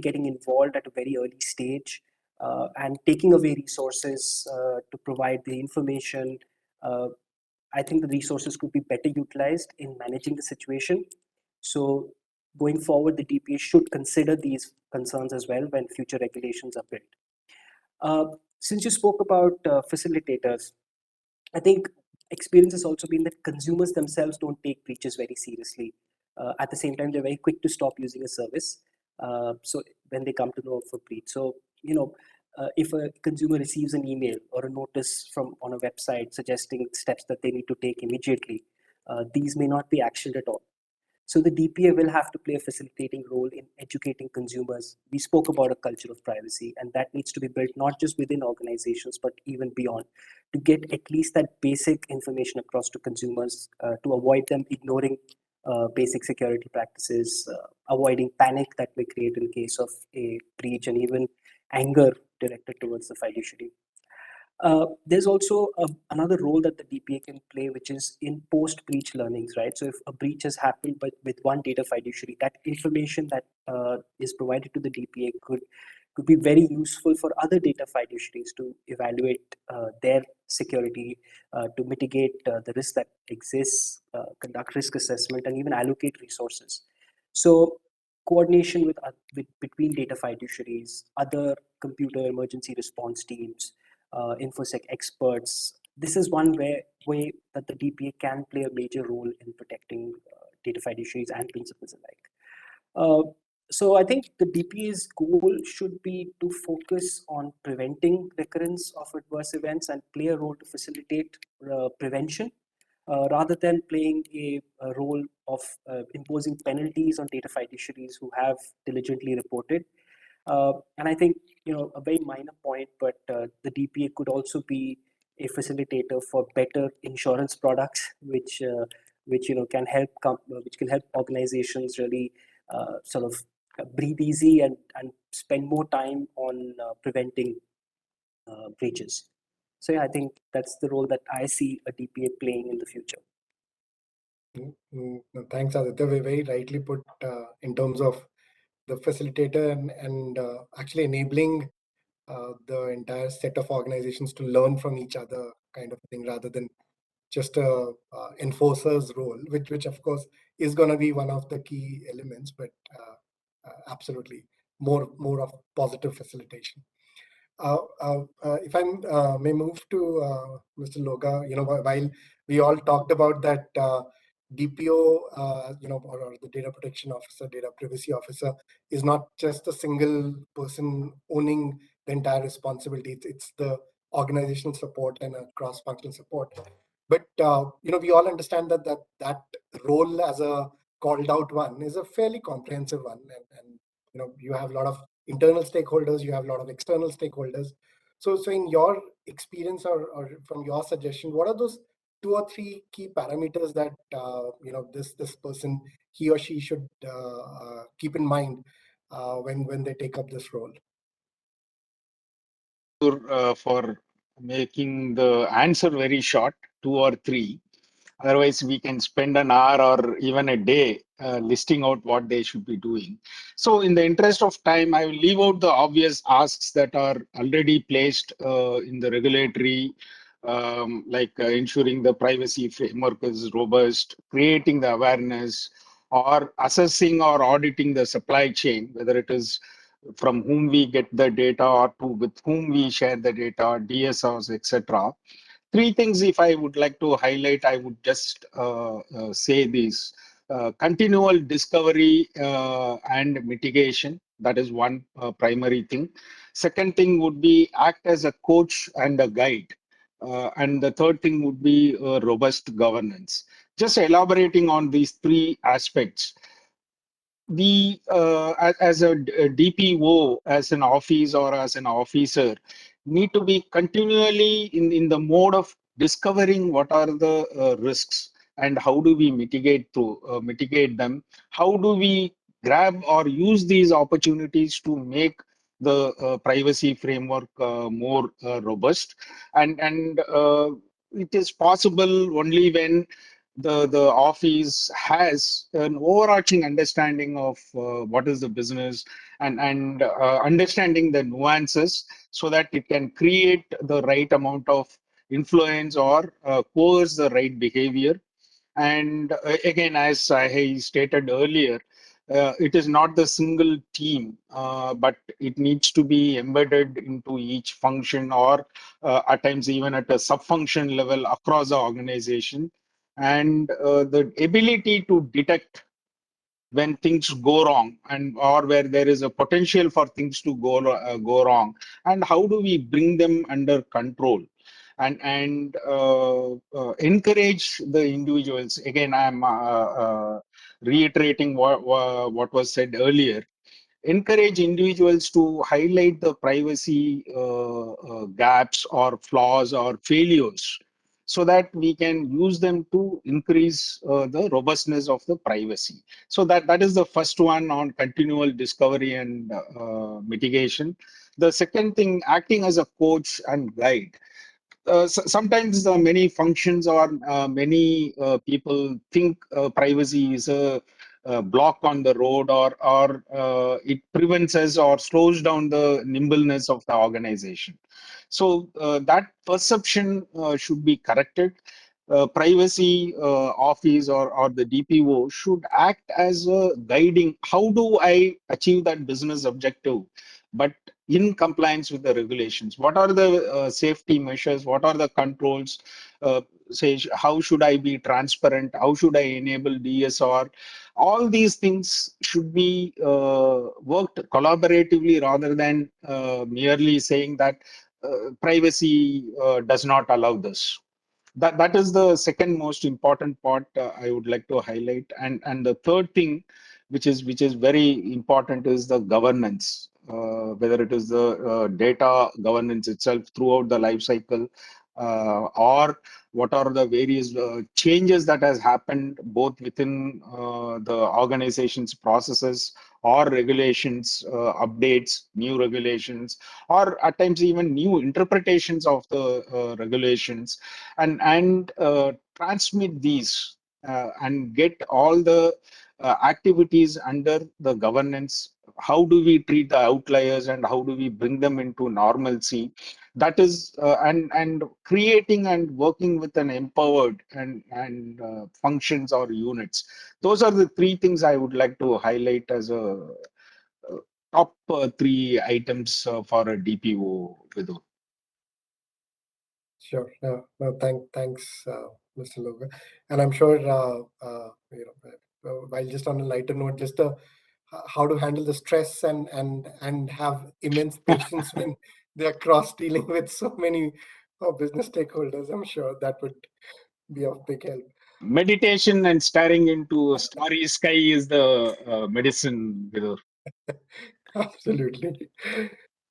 getting involved at a very early stage and taking away resources to provide the information. I think the resources could be better utilized in managing the situation. So going forward, the DPA should consider these concerns as well when future regulations are built. Since you spoke about facilitators, I think experience has also been that consumers themselves don't take breaches very seriously. At the same time, they're very quick to stop using a service. So when they come to know of a breach, so if a consumer receives an email or a notice from on a website suggesting steps that they need to take immediately, these may not be actioned at all. So the DPA will have to play a facilitating role in educating consumers. We spoke about a culture of privacy, and that needs to be built not just within organizations, but even beyond, to get at least that basic information across to consumers, to avoid them ignoring basic security practices, avoiding panic that may create in case of a breach, and even anger directed towards the fiduciary. There's also another role that the DPA can play, which is in post-breach learnings, right? So if a breach has happened, but with one data fiduciary, that information that is provided to the DPA could be very useful for other data fiduciaries to evaluate their security, to mitigate the risk that exists, conduct risk assessment, and even allocate resources. So coordination with between data fiduciaries, other computer emergency response teams, infosec experts. This is one way that the DPA can play a major role in protecting data fiduciaries and principals alike. So I think the DPA's goal should be to focus on preventing recurrence of adverse events and play a role to facilitate prevention, rather than playing a role of imposing penalties on data fiduciaries who have diligently reported. And I think, a very minor point, but the DPA could also be a facilitator for better insurance products, which which can help organizations really sort of breathe easy and spend more time on preventing breaches. So yeah, I think that's the role that I see a DPA playing in the future. No, thanks, Aditya. Very rightly put in terms of the facilitator and actually enabling the entire set of organizations to learn from each other, kind of thing, rather than just a enforcer's role, which of course is going to be one of the key elements, but absolutely more of positive facilitation. If I may move to Mr. Loga, while we all talked about that DPO, or the data protection officer, data privacy officer, is not just a single person owning the entire responsibility. It's the organizational support and a cross-functional support. But we all understand that role as a called out one is a fairly comprehensive one, and you have a lot of internal stakeholders, you have a lot of external stakeholders. So in your experience, or from your suggestion, what are those 2 or 3 key parameters that this person, he or she, should keep in mind when they take up this role? For making the answer very short, 2 or 3. Otherwise, we can spend an hour or even a day listing out what they should be doing. So, in the interest of time, I will leave out the obvious asks that are already placed in the regulatory, like ensuring the privacy framework is robust, creating the awareness, or assessing or auditing the supply chain, whether it is from whom we get the data or to with whom we share the data, DSOs, etc. 3 things, if I would like to highlight, I would just say this. Continual discovery and mitigation. That is one primary thing. Second thing would be act as a coach and a guide. And the third thing would be robust governance. Just elaborating on these 3 aspects, the as a DPO, as an office or as an officer, need to be continually in the mode of discovering what are the risks and how do we mitigate them. How do we grab or use these opportunities to make the privacy framework more robust, and it is possible only when the office has an overarching understanding of what is the business, and understanding the nuances, so that it can create the right amount of influence or coerce the right behavior. And again, as I stated earlier, it is not the single team, but it needs to be embedded into each function, or at times even at a sub-function level across the organization. And the ability to detect when things go wrong, and or where there is a potential for things to go wrong, and how do we bring them under control, and encourage the individuals. Again, I'm reiterating what was said earlier. Encourage individuals to highlight the privacy gaps or flaws or failures, so that we can use them to increase the robustness of the privacy. So that is the first one, on continual discovery and mitigation. The second thing, acting as a coach and guide. Sometimes many functions or many people think privacy is a block on the road, or it prevents us or slows down the nimbleness of the organization. So that perception should be corrected. Privacy office, or the DPO should act as a guiding. How do I achieve that business objective, but in compliance with the regulations? What are the safety measures? What are the controls? Say, how should I be transparent? How should I enable DSR? All these things should be worked collaboratively, rather than merely saying that privacy does not allow this. That is the second most important part I would like to highlight. And the third thing, which is very important, is the governance. Whether it is the data governance itself throughout the life cycle, or what are the various changes that has happened both within the organization's processes or regulations, updates, new regulations, or at times even new interpretations of the regulations, and transmit these and get all the activities under the governance. How do we treat the outliers, and how do we bring them into normalcy? That is and creating and working with an empowered and functions or units. Those are the 3 things I would like to highlight as a top 3 items for a DPO, Vidu. Sure. No, thanks, Mr. Logan. And I'm sure, while just on a lighter note, just how to handle the stress and have immense patience when they are cross dealing with so many business stakeholders. I'm sure that would be of big help. meditation and staring into a starry sky is the medicine, Vidur. Absolutely.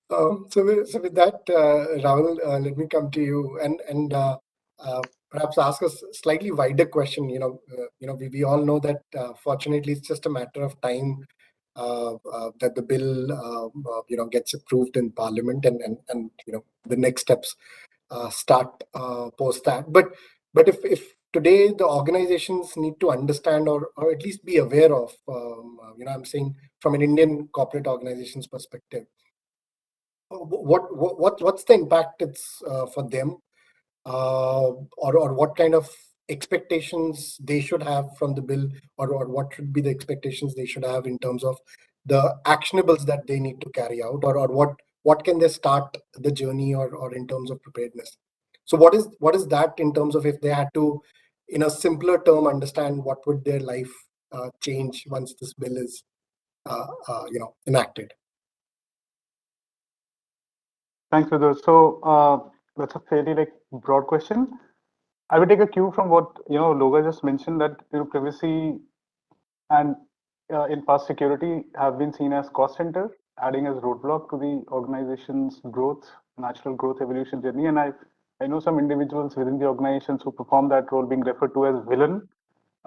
So with that, Rahul, let me come to you and perhaps ask us a slightly wider question. We all know that fortunately it's just a matter of time that the bill gets approved in Parliament and the next steps start post that. But if today the organizations need to understand or at least be aware of, I'm saying from an Indian corporate organization's perspective, what's the impact it's for them, or what kind of expectations they should have from the bill, or what should be the expectations they should have in terms of the actionables that they need to carry out, or what can they start the journey, or in terms of preparedness. So what is that in terms of if they had to, in a simpler term, understand what would their life change once this bill is enacted. Thanks, Vidhu. So that's a fairly broad question. I will take a cue from what Loga just mentioned, that privacy and in past security have been seen as cost center, adding as roadblock to the organization's growth, natural growth evolution journey. And I know some individuals within the organizations who perform that role being referred to as villain,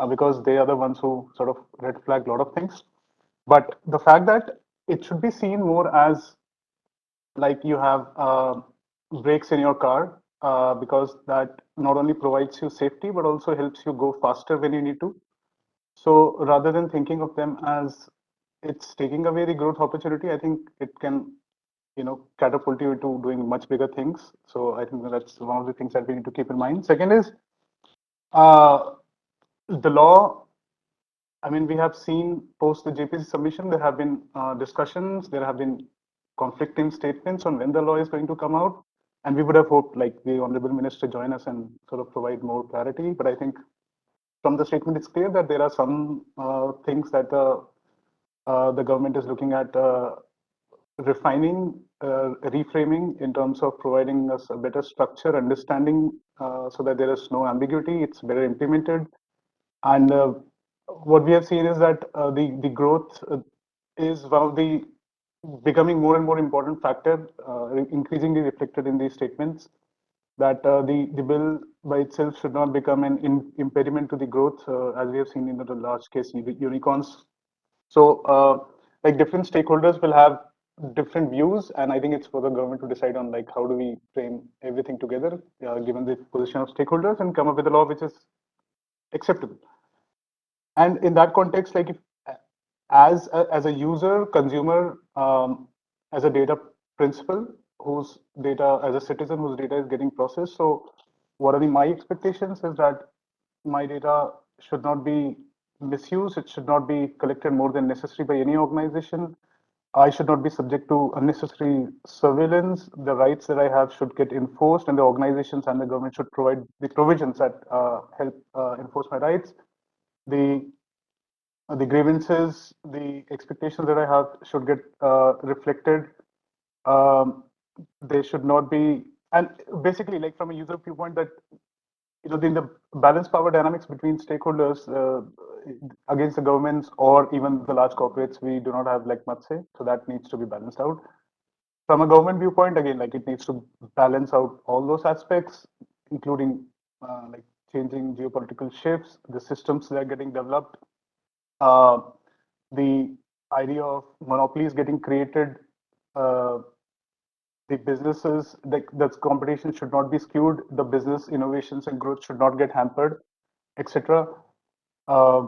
because they are the ones who sort of red flag a lot of things. But the fact that it should be seen more as like you have brakes in your car, because that not only provides you safety but also helps you go faster when you need to. So rather than thinking of them as it's taking away the growth opportunity, I think it can catapult you into doing much bigger things. So I think that's one of the things that we need to keep in mind. Second is the law. I mean, we have seen post the JPC submission, there have been discussions, there have been conflicting statements on when the law is going to come out. And we would have hoped like the Honorable Minister join us and sort of provide more clarity. But I think from the statement, it's clear that there are some things that the government is looking at refining, reframing in terms of providing us a better structure, understanding, so that there is no ambiguity, it's better implemented. And what we have seen is that the growth is one of the becoming more and more important factor, increasingly reflected in these statements, that the bill by itself should not become an impediment to the growth, as we have seen in the large case unicorns. So like different stakeholders will have different views, and I think it's for the government to decide on like how do we frame everything together, given the position of stakeholders, and come up with a law which is acceptable. And in that context, like if as a user, consumer, as a data principal, whose data, as a citizen whose data is getting processed. So what are my expectations is that my data should not be misused. It should not be collected more than necessary by any organization. I should not be subject to unnecessary surveillance. The rights that I have should get enforced, and the organizations and the government should provide the provisions that help enforce my rights. The grievances, the expectations that I have should get reflected. They should not be, and basically, like from a user viewpoint, that in the balance power dynamics between stakeholders against the governments or even the large corporates, we do not have like much say. So that needs to be balanced out. From a government viewpoint, again, like it needs to balance out all those aspects, including like changing geopolitical shifts, the systems that are getting developed, uh, the idea of monopolies getting created, uh, the businesses, that competition should not be skewed, the business innovations and growth should not get hampered, etc. Uh,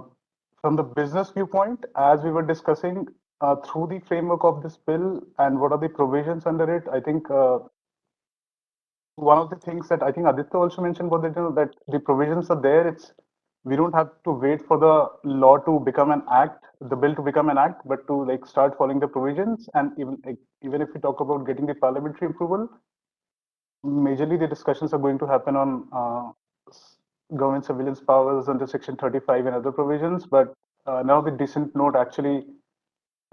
from the business viewpoint, as we were discussing, through the framework of this bill and what are the provisions under it, I think one of the things that I think Aditya also mentioned was that, that the provisions are there. We don't have to wait for the law to become an act, the bill to become an act, but to like start following the provisions. And even if we talk about getting the parliamentary approval, majorly the discussions are going to happen on government surveillance powers under Section 35 and other provisions. But now the decent note actually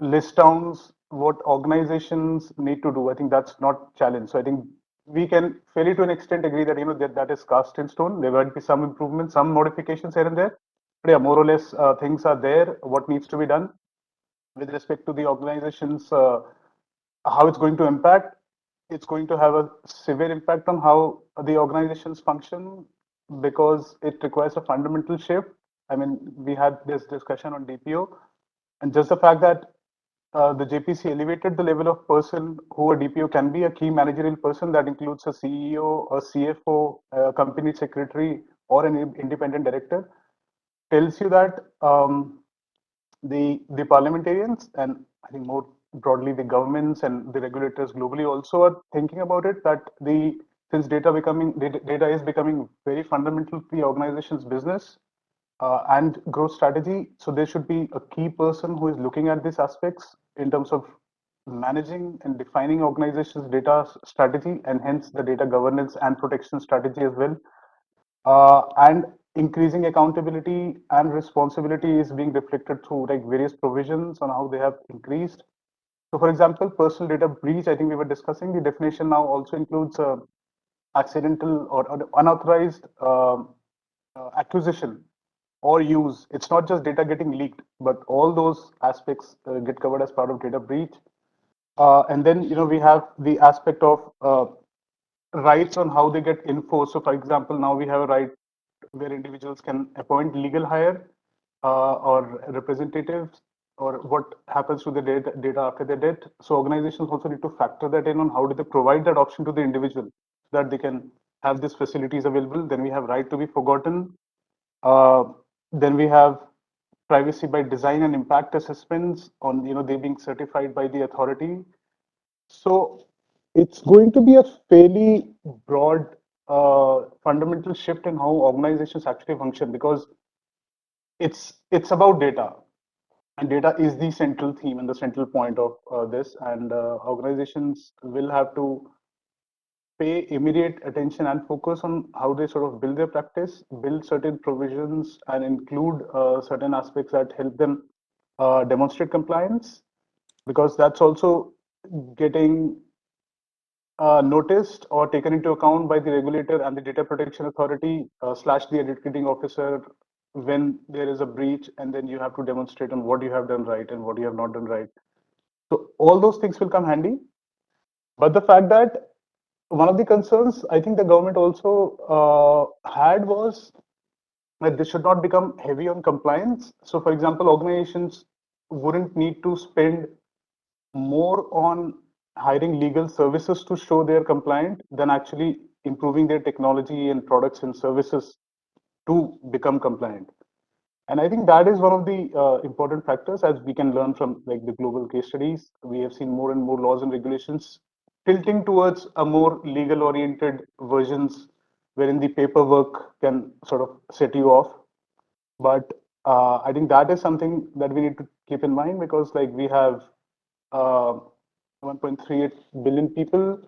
lists down what organizations need to do. I think that's not challenged. So I think we can fairly to an extent agree that that is cast in stone. There might be some improvements, some modifications here and there, but yeah, more or less things are there. What needs to be done with respect to the organizations, how it's going to impact? It's going to have a severe impact on how the organizations function because it requires a fundamental shift. I mean, we had this discussion on DPO, and just the fact that the JPC elevated the level of person who a DPO can be, a key managerial person that includes a CEO, a CFO, a company secretary, or an independent director, tells you that the parliamentarians and I think more broadly the governments and the regulators globally also are thinking about it that the since data is becoming very fundamental to the organization's business and growth strategy. So there should be a key person who is looking at these aspects in terms of managing and defining organizations' data strategy and hence the data governance and protection strategy as well. And increasing accountability and responsibility is being reflected through like various provisions on how they have increased. So, for example, personal data breach, I think we were discussing, the definition now also includes accidental or unauthorized acquisition or use. It's not just data getting leaked, but all those aspects get covered as part of data breach. And then, we have the aspect of rights on how they get info. So, for example, now we have a right where individuals can appoint legal hire or representatives or what happens to the data after their death. So organizations also need to factor that in on how do they provide that option to the individual so that they can have these facilities available. Then we have right to be forgotten. Then we have privacy by design and impact assessments on they being certified by the authority. So it's going to be a fairly broad fundamental shift in how organizations actually function because it's about data, and data is the central theme and the central point of this. And organizations will have to pay immediate attention and focus on how they sort of build their practice, build certain provisions, and include certain aspects that help them demonstrate compliance, because that's also getting noticed or taken into account by the regulator and the data protection authority slash the educating officer when there is a breach, and then you have to demonstrate on what you have done right and what you have not done right. So all those things will come handy. But the fact that one of the concerns I think the government also had was that this should not become heavy on compliance. So, for example, organizations wouldn't need to spend more on hiring legal services to show they're compliant than actually improving their technology and products and services to become compliant. And I think that is one of the important factors, as we can learn from like the global case studies. We have seen more and more laws and regulations tilting towards a more legal oriented versions wherein the paperwork can sort of set you off. But I think that is something that we need to keep in mind because like we have uh, 1.38 billion people.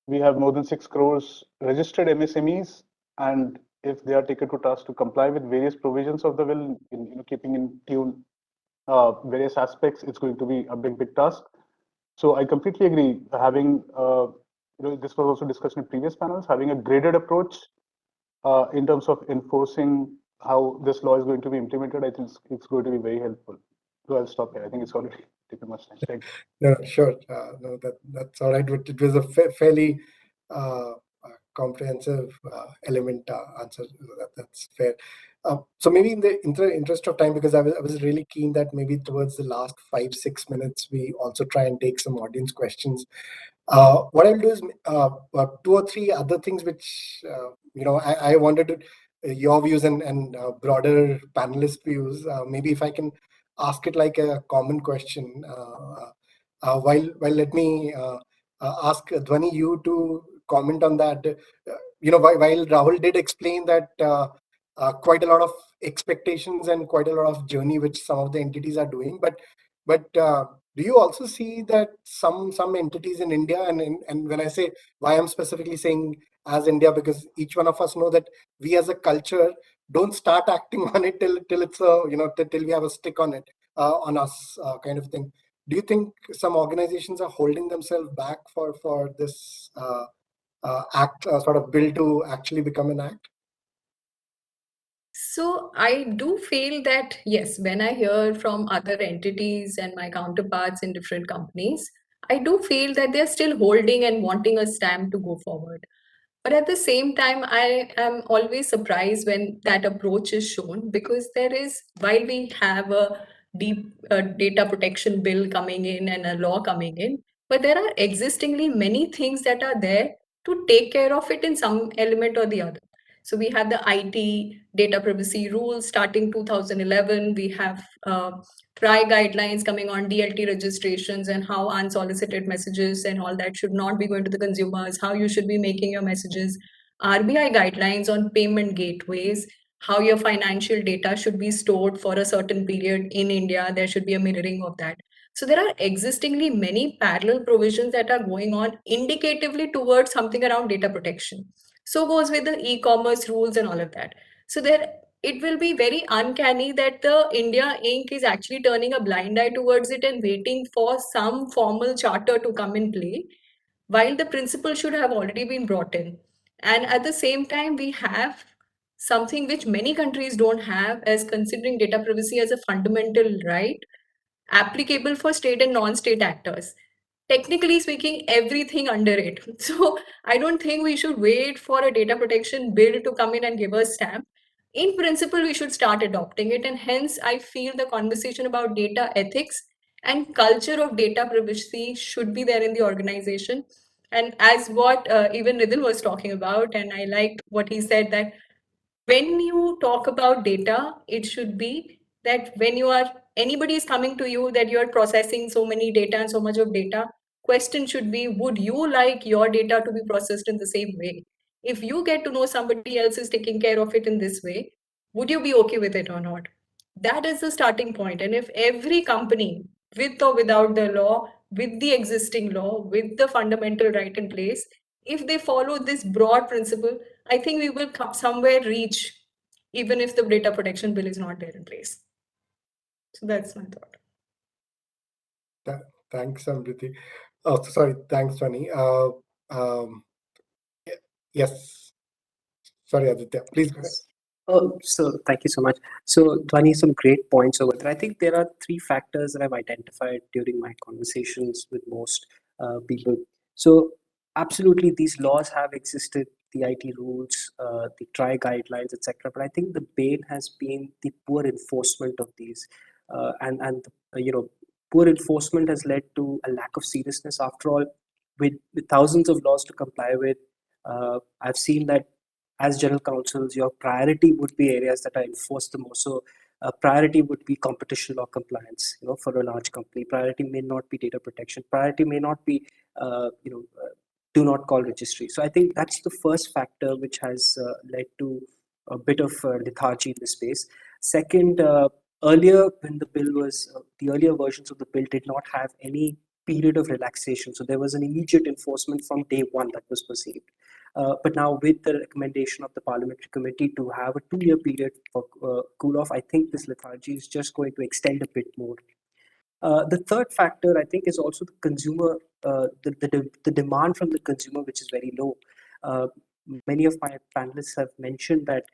We have more than 6 crores registered MSMEs, and if they are taken to task to comply with various provisions of the bill, keeping in tune various aspects, it's going to be a big task. So I completely agree. Having this was also discussed in previous panels. Having a graded approach in terms of enforcing how this law is going to be implemented, I think it's going to be very helpful. So I'll stop here. I think it's already taken much time. Thank you. No, sure. No, that's all right. But it was a fairly uh, comprehensive element answer. That's fair. So maybe in the interest of time, because I was really keen that maybe towards the last 5-6 minutes we also try and take some audience questions. What I'll do is two or three other things which I wanted to, your views and broader panelist views. Maybe if I can ask it like a common question. While let me ask Dhwani you to comment on that. While Rahul did explain that quite a lot of expectations and quite a lot of journey which some of the entities are doing, but do you also see that some entities in India, and when I say why I'm specifically saying as India, because each one of us know that we as a culture don't start acting on it till it's till we have a stick on it on us kind of thing. Do you think some organizations are holding themselves back for this act sort of bill to actually become an act? So I do feel that, yes, when I hear from other entities and my counterparts in different companies, I do feel that they're still holding and wanting a stamp to go forward. But at the same time, I am always surprised when that approach is shown, because there is, while we have a deep data protection bill coming in and a law coming in, but there are existingly many things that are there to take care of it in some element or the other. So we have the IT data privacy rules starting 2011. We have TRI guidelines coming on DLT registrations and how unsolicited messages and all that should not be going to the consumers, how you should be making your messages. RBI guidelines on payment gateways, how your financial data should be stored for a certain period in India. There should be a mirroring of that. So there are existingly many parallel provisions that are going on indicatively towards something around data protection. So goes with the e-commerce rules and all of that. So there, it will be very uncanny that the India Inc. is actually turning a blind eye towards it and waiting for some formal charter to come in play, while the principle should have already been brought in. And at the same time, we have something which many countries don't have, as considering data privacy as a fundamental right applicable for state and non-state actors. Technically speaking, everything under it. So I don't think we should wait for a data protection bill to come in and give us stamp. In principle, we should start adopting it, and hence I feel the conversation about data ethics and culture of data privacy should be there in the organization. And as what even Nidhin was talking about, and I liked what he said, that when you talk about data, it should be that when you are, anybody is coming to you that you are processing so many data and so much of data, question should be, would you like your data to be processed in the same way? If you get to know somebody else is taking care of it in this way, would you be okay with it or not? That is the starting point. And if every company, with or without the law, with the existing law, with the fundamental right in place, if they follow this broad principle, I think we will come somewhere reach, even if the data protection bill is not there in place. So that's my thought. Thanks, Amriti. Oh, sorry. Thanks, Tony. Um, yes. Sorry, Aditya. Please go ahead. Oh, so thank you so much. So, Dhwani, some great points over there. I think there are three factors that I've identified during my conversations with most people. So, absolutely, these laws have existed, the IT rules, the TRI guidelines, etc. But I think the bane has been the poor enforcement of these, poor enforcement has led to a lack of seriousness. After all, with thousands of laws to comply with, I've seen that as general counsels, your priority would be areas that are enforced the most. So, priority would be competition law compliance. For a large company, priority may not be data protection. Priority may not be, do not call registry. So, I think that's the first factor which has led to a bit of lethargy in the space. Second, earlier when the bill was, the earlier versions of the bill did not have any period of relaxation. So there was an immediate enforcement from day one that was perceived. But now, with the recommendation of the parliamentary committee to have a 2-year period for cool off, I think this lethargy is just going to extend a bit more. The third factor, I think, is also the consumer, the demand from the consumer, which is very low. Uh, Many of my panelists have mentioned that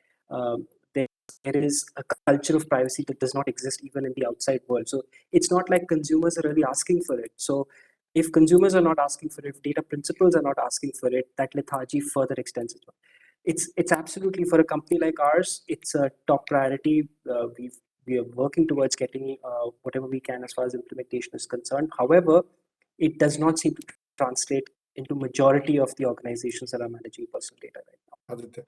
there is a culture of privacy that does not exist even in the outside world. So it's not like consumers are really asking for it. So if consumers are not asking for it, if data principals are not asking for it, that lethargy further extends as well. It's absolutely, for a company like ours, it's a top priority. We are working towards getting whatever we can as far as implementation is concerned. However, it does not seem to translate into majority of the organizations that are managing personal data right now. Aditya.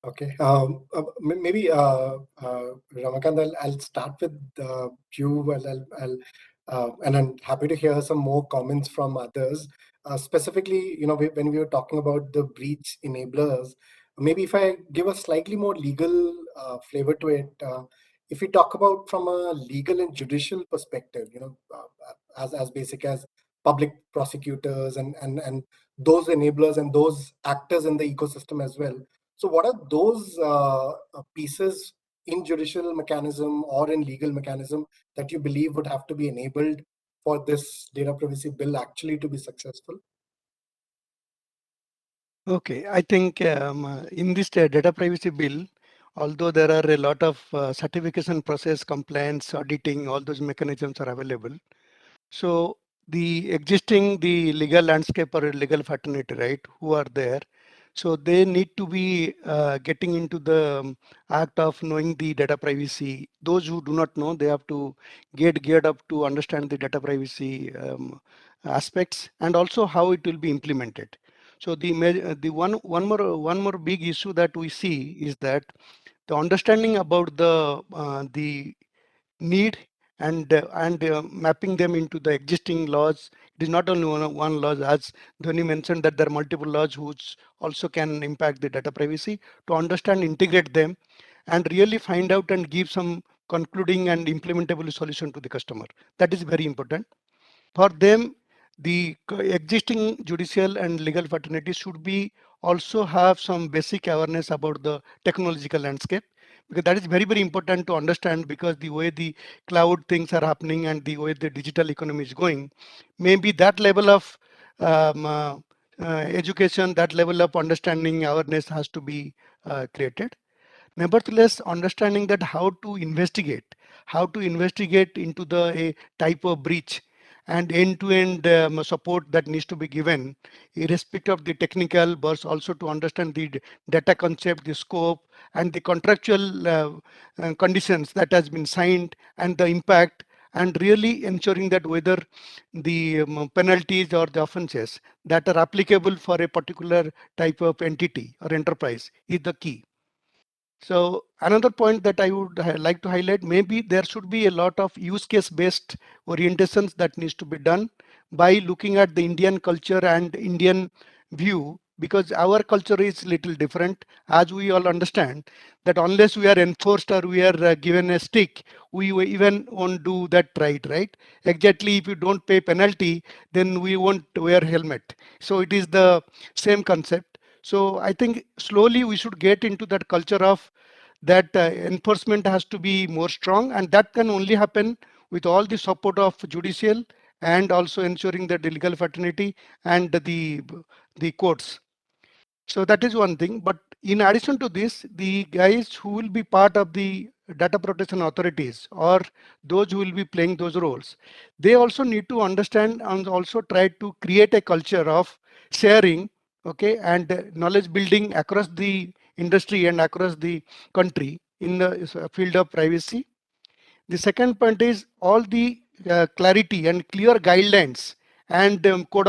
Okay. Maybe Ramakant, I'll start with you. And I'm happy to hear some more comments from others. Specifically, when we were talking about the breach enablers, maybe if I give a slightly more legal flavor to it, if we talk about from a legal and judicial perspective, as basic as public prosecutors and those enablers and those actors in the ecosystem as well. So what are those pieces in judicial mechanism or in legal mechanism that you believe would have to be enabled for this data privacy bill actually to be successful? Okay, I think in this data privacy bill, although there are a lot of certification process, compliance, auditing, all those mechanisms are available. So the legal landscape or legal fraternity, right, who are there, so they need to be getting into the act of knowing the data privacy. Those who do not know, they have to get geared up to understand the data privacy aspects and also how it will be implemented. So the one more big issue that we see is that the understanding about the need and mapping them into the existing laws. It is not only one law, as Dhoni mentioned, that there are multiple laws which also can impact the data privacy. To understand, integrate them, and really find out and give some concluding and implementable solution to the customer. That is very important. For them, the existing judicial and legal fraternity should be also have some basic awareness about the technological landscape, because that is very, very important to understand, because the way the cloud things are happening and the way the digital economy is going, maybe that level of um, uh, education, that level of understanding awareness has to be created. Nevertheless, understanding that how to investigate into the a type of breach, and end-to-end support that needs to be given, irrespective of the technical, but also to understand the data concept, the scope, and the contractual conditions that has been signed and the impact, and really ensuring that whether the penalties or the offenses that are applicable for a particular type of entity or enterprise is the key. So another point that I would like to highlight, maybe there should be a lot of use case based orientations that needs to be done by looking at the Indian culture and Indian view, because our culture is little different. As we all understand that unless we are enforced or we are given a stick, even won't do that, right? Exactly, if you don't pay penalty, then we won't wear helmet. So it is the same concept. So I think slowly we should get into that culture of that enforcement has to be more strong, and that can only happen with all the support of judicial and also ensuring that the legal fraternity and the courts. So that is one thing. But in addition to this, the guys who will be part of the data protection authorities or those who will be playing those roles, they also need to understand and also try to create a culture of sharing, okay, and knowledge building across the industry and across the country in the field of privacy. The second point is all the clarity and clear guidelines and what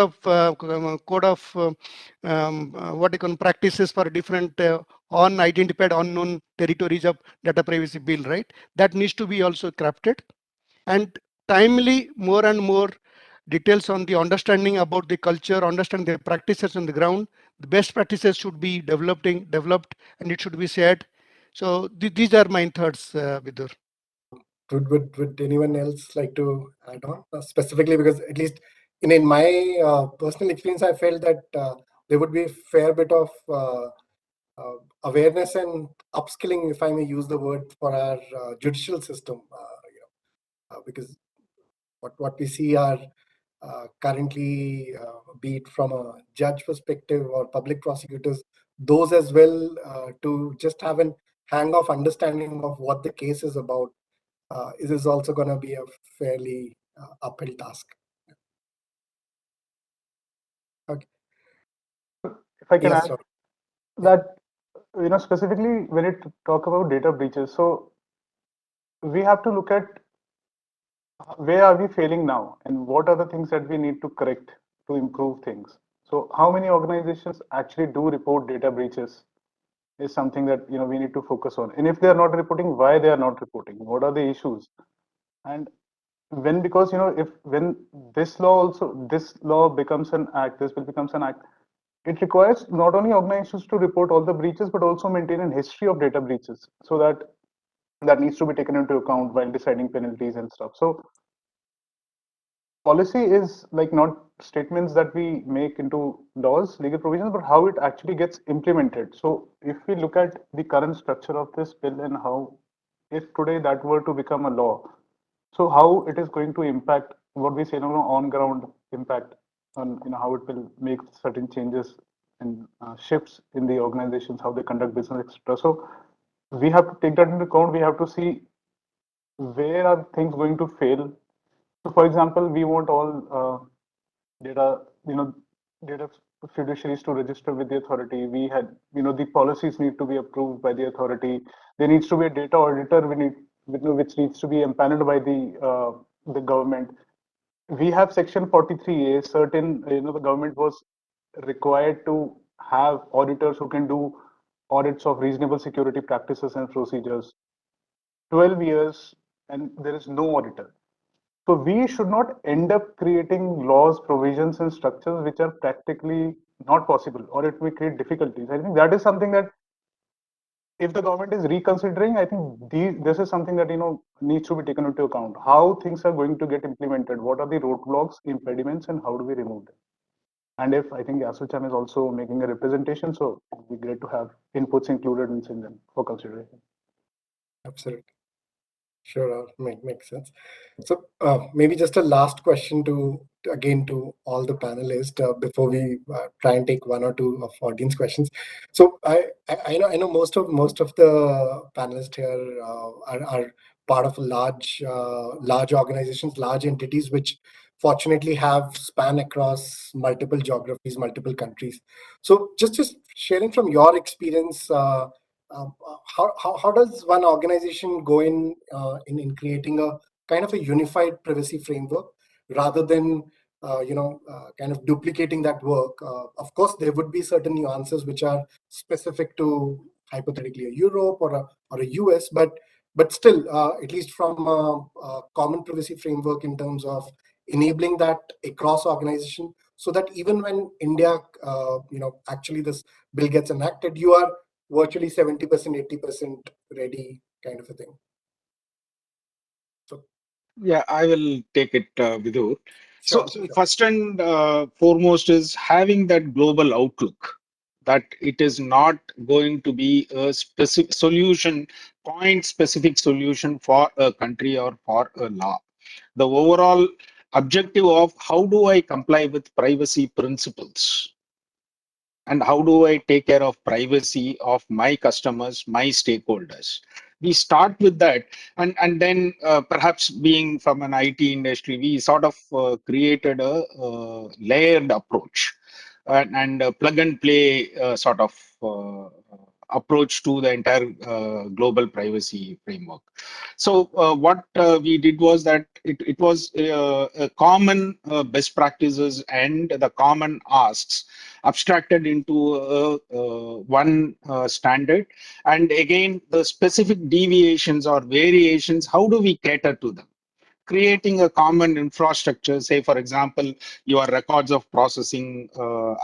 you call practices for different unidentified unknown territories of data privacy bill, right? That needs to be also crafted, and timely more and more details on the understanding about the culture, understanding the practices on the ground. The best practices should be developed, and it should be shared. So these are my thoughts, Vidur. Would anyone else like to add on specifically? Because at least in my personal experience, I felt that there would be a fair bit of awareness and upskilling, if I may use the word, for our judicial system. Because what we see are currently, be it from a judge perspective or public prosecutors, those as well, to just have an hang of understanding of what the case is about, is also going to be a fairly uphill task. Okay. If I can Yes, add sir. that, specifically when it talk about data breaches, so we have to look at where are we failing now and what are the things that we need to correct to improve things. So how many organizations actually do report data breaches is something that we need to focus on. And if they are not reporting, why they are not reporting? What are the issues? And when, because if when this law becomes an act, this bill becomes an act, it requires not only organizations to report all the breaches but also maintain a history of data breaches, so that needs to be taken into account while deciding penalties and stuff. So policy is like not statements that we make into laws, legal provisions, but how it actually gets implemented. So if we look at the current structure of this bill and how, if today that were to become a law, so how it is going to impact what we say, on ground impact on how it will make certain changes and shifts in the organizations, how they conduct business, etc. So we have to take that into account. We have to see where are things going to fail. So, for example, we want all data, data fiduciaries to register with the authority. We had, the policies need to be approved by the authority. There needs to be a data auditor. Which needs to be empaneled by the government. We have Section 43A. Certain, the government was required to have auditors who can do audits of reasonable security practices and procedures. 12 years, and there is no auditor. So we should not end up creating laws, provisions, and structures which are practically not possible, or it may create difficulties. I think that is something that, if the government is reconsidering, I think this is something that needs to be taken into account. How things are going to get implemented, what are the roadblocks, impediments, and how do we remove them? And if I think Yasucham is also making a representation, so it would be great to have inputs included in them for consideration. Absolutely. Sure, makes sense. So maybe just a last question again to all the panelists before we try and take one or two of audience questions. So I know most of the panelists here are part of large organizations, large entities, which fortunately have span across multiple geographies, multiple countries. So just sharing from your experience. How does one organization go in creating a kind of a unified privacy framework rather than kind of duplicating that work? Of course, there would be certain nuances which are specific to hypothetically a Europe or a US, but still, at least from a common privacy framework in terms of enabling that across organization, so that even when India, actually this bill gets enacted, you are virtually 70%, 80% ready kind of a thing. So Yeah, I will take it, Vidur. So, sure, so sure. first and foremost is having that global outlook, that it is not going to be a specific solution, point specific solution for a country or for a law. The overall objective of how do I comply with privacy principles, and how do I take care of privacy of my customers, my stakeholders. We start with that, and then perhaps being from an IT industry, we sort of created a layered approach, and a plug and play sort of approach to the entire global privacy framework. So what we did was that it was a common best practices and the common asks abstracted into one standard, and again the specific deviations or variations, how do we cater to them, creating a common infrastructure. Say for example, your records of processing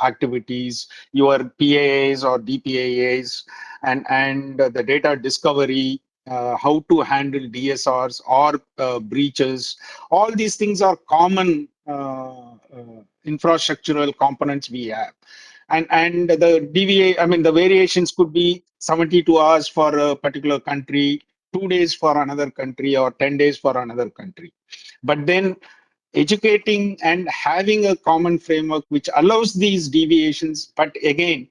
activities, your PAAs or DPAAs, and the data discovery, how to handle DSRs or breaches. All these things are common infrastructural components we have. And the the variations could be 72 hours for a particular country, 2 days for another country, or 10 days for another country. But then educating and having a common framework which allows these deviations, but again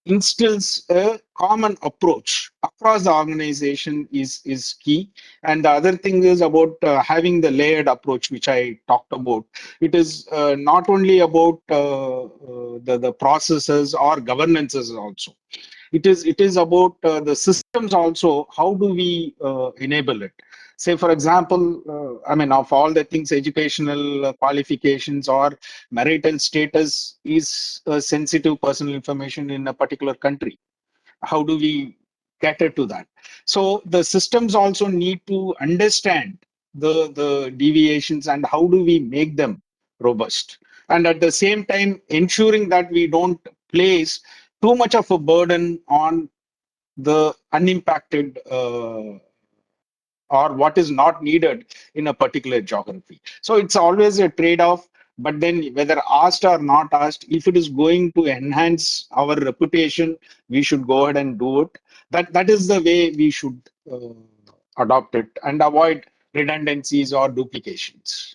instills a common approach across the organization is key. And the other thing is about having the layered approach which I talked about. It is not only about the processes or governances also. It is about the systems also. How do we enable it? Say for example, of all the things, educational qualifications or marital status is sensitive personal information in a particular country. How do we cater to that? So the systems also need to understand the deviations and how do we make them robust, and at the same time ensuring that we don't place too much of a burden on the unimpacted or what is not needed in a particular geography. So it's always a trade-off. But then, whether asked or not asked, if it is going to enhance our reputation, we should go ahead and do it. That is the way we should adopt it and avoid redundancies or duplications.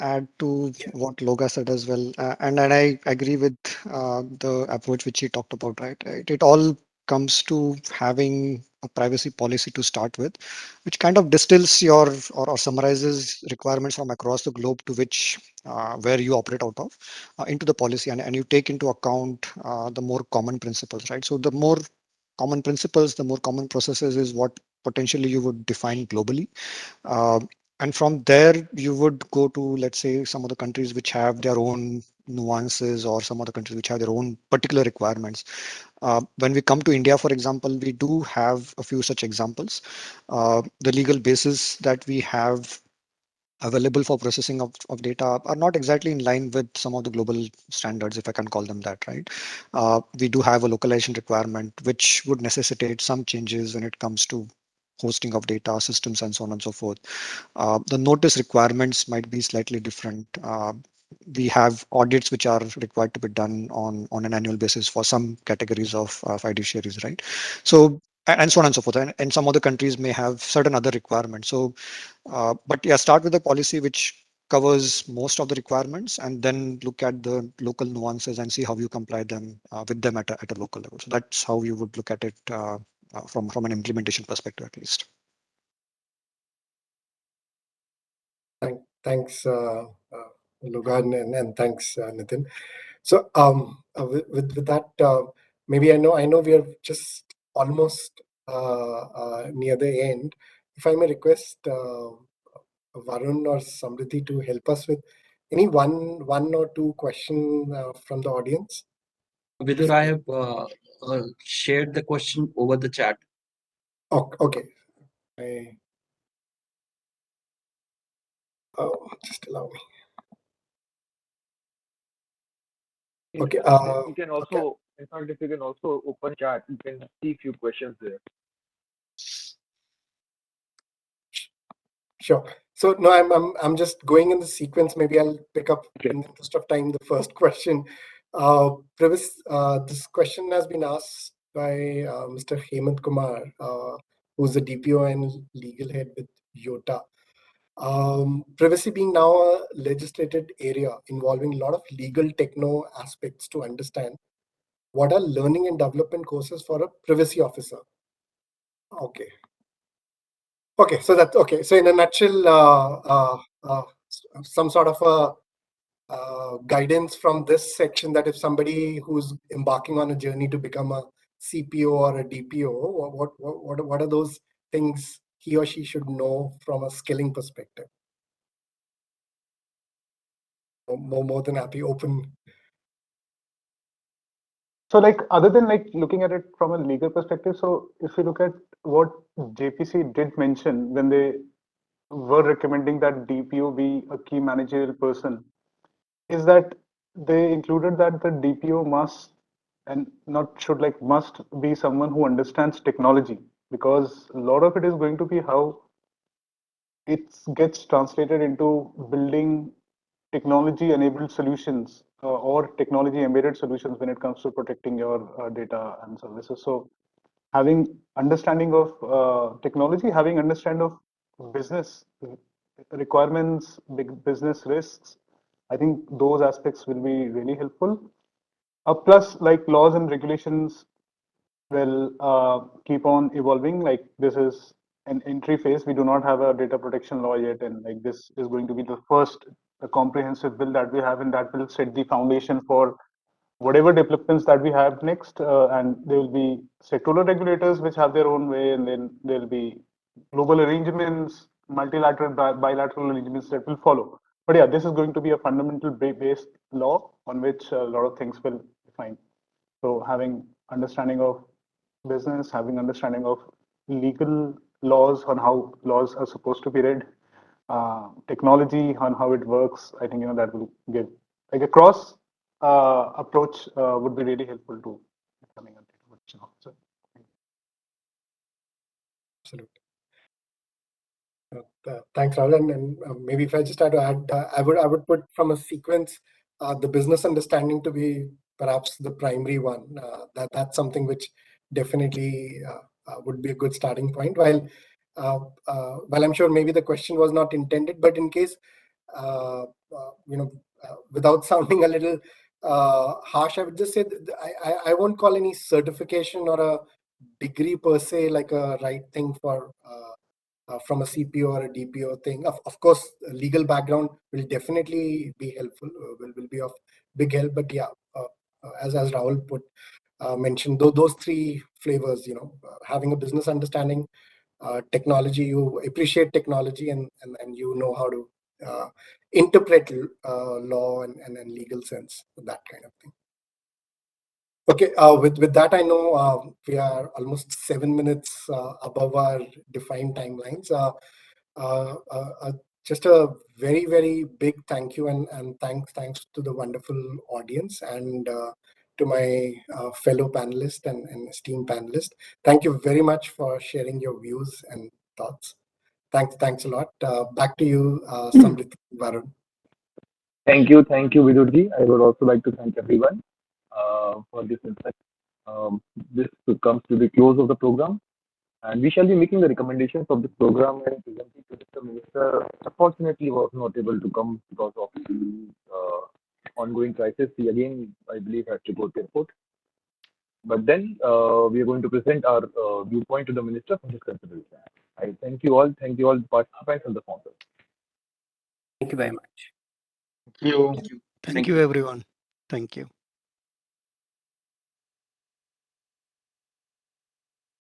add to what Loga said as well, and I agree with the approach which he talked about. Right, it all comes to having a privacy policy to start with, which kind of distills your or summarizes requirements from across the globe to which where you operate out of into the policy, and you take into account the more common principles. Right, so the more common principles, the more common processes is what potentially you would define globally. And from there, you would go to, let's say, some of the countries which have their own nuances, or some other countries which have their own particular requirements. When we come to India, for example, we do have a few such examples. The legal basis that we have available for processing of data are not exactly in line with some of the global standards, if I can call them that, right? We do have a localization requirement, which would necessitate some changes when it comes to hosting of data systems and so on and so forth. The notice requirements might be slightly different. We have audits which are required to be done on an annual basis for some categories of fiduciaries, right? So, and so on and so forth. And some other countries may have certain other requirements. So, but yeah, start with a policy which covers most of the requirements, and then look at the local nuances and see how you comply them with them at a local level. So that's how you would look at it from an implementation perspective, at least. Thanks, Logan, and thanks, Nitin. So, with that, maybe I know we are just almost near the end. If I may request Varun or Samriti to help us with any one or two question from the audience. Vidur, I have shared the question over the chat. Okay. Just allow me. Okay. You can also, in fact, if you can also open chat, you can see few questions there. Sure. So no, I'm just going in the sequence. Maybe I'll pick up in the interest of time the first question. This question has been asked by Mr. Hemant Kumar, who's the DPO and legal head with YOTA. Privacy being now a legislated area involving a lot of legal techno aspects to understand, what are learning and development courses for a privacy officer? Okay. Okay, so that's okay. So in a nutshell, some sort of a guidance from this section, that if somebody who's embarking on a journey to become a CPO or a DPO, what are those things he or she should know from a skilling perspective? More than happy, open. So like, other than like looking at it from a legal perspective, so if you look at what JPC did mention when they were recommending that DPO be a key managerial person, is that they included that the DPO must, and not should, like must be someone who understands technology, because a lot of it is going to be how it gets translated into building technology enabled solutions or technology embedded solutions when it comes to protecting your data and services. So having understanding of technology, having understanding of business requirements, big business risks, I think those aspects will be really helpful. Plus, like laws and regulations will keep on evolving. Like this is an entry phase. We do not have a data protection law yet, and like this is going to be the first comprehensive bill that we have, and that will set the foundation for whatever developments that we have next. And there will be sectoral regulators which have their own way, and then there will be global arrangements, multilateral, bilateral arrangements that will follow. But yeah, this is going to be a fundamental based law on which a lot of things will define. So having understanding of business, having understanding of legal laws on how laws are supposed to be read, technology on how it works, I think that will give like a cross approach would be really helpful to becoming a data protection officer. Absolutely. Thanks, Rahul. And maybe if I just had to add, I would put from a sequence the business understanding to be perhaps the primary one. That's something which definitely would be a good starting point. While I'm sure maybe the question was not intended, but in case without sounding a little harsh, I would just say that I won't call any certification or a degree per se like a right thing for from a CPO or a DPO thing. Of course, legal background will definitely be helpful, will be of big help. But yeah, as Rahul mentioned, those three flavors, having a business understanding, technology, you appreciate technology, and you know how to interpret law and legal sense, that kind of thing. Okay, with that, I know we are almost 7 minutes above our defined timelines. Uh, uh, uh, just a very, very big thank you and thanks to the wonderful audience and to my fellow panelists and esteemed panelists. Thank you very much for sharing your views and thoughts. Thanks a lot. Back to you, Samrit, Varun. Thank you, Vidurji. I would also like to thank everyone for this insight. This comes to the close of the program, and we shall be making the recommendations of this program and presenting to the minister. Unfortunately, was not able to come because of the ongoing crisis. He again, I believe, had to go to airport. But then we are going to present our viewpoint to the minister for his consideration. I thank you all. Thank you all participants and the sponsors. Thank you very much. Thank you. Thank you, everyone. Thank you.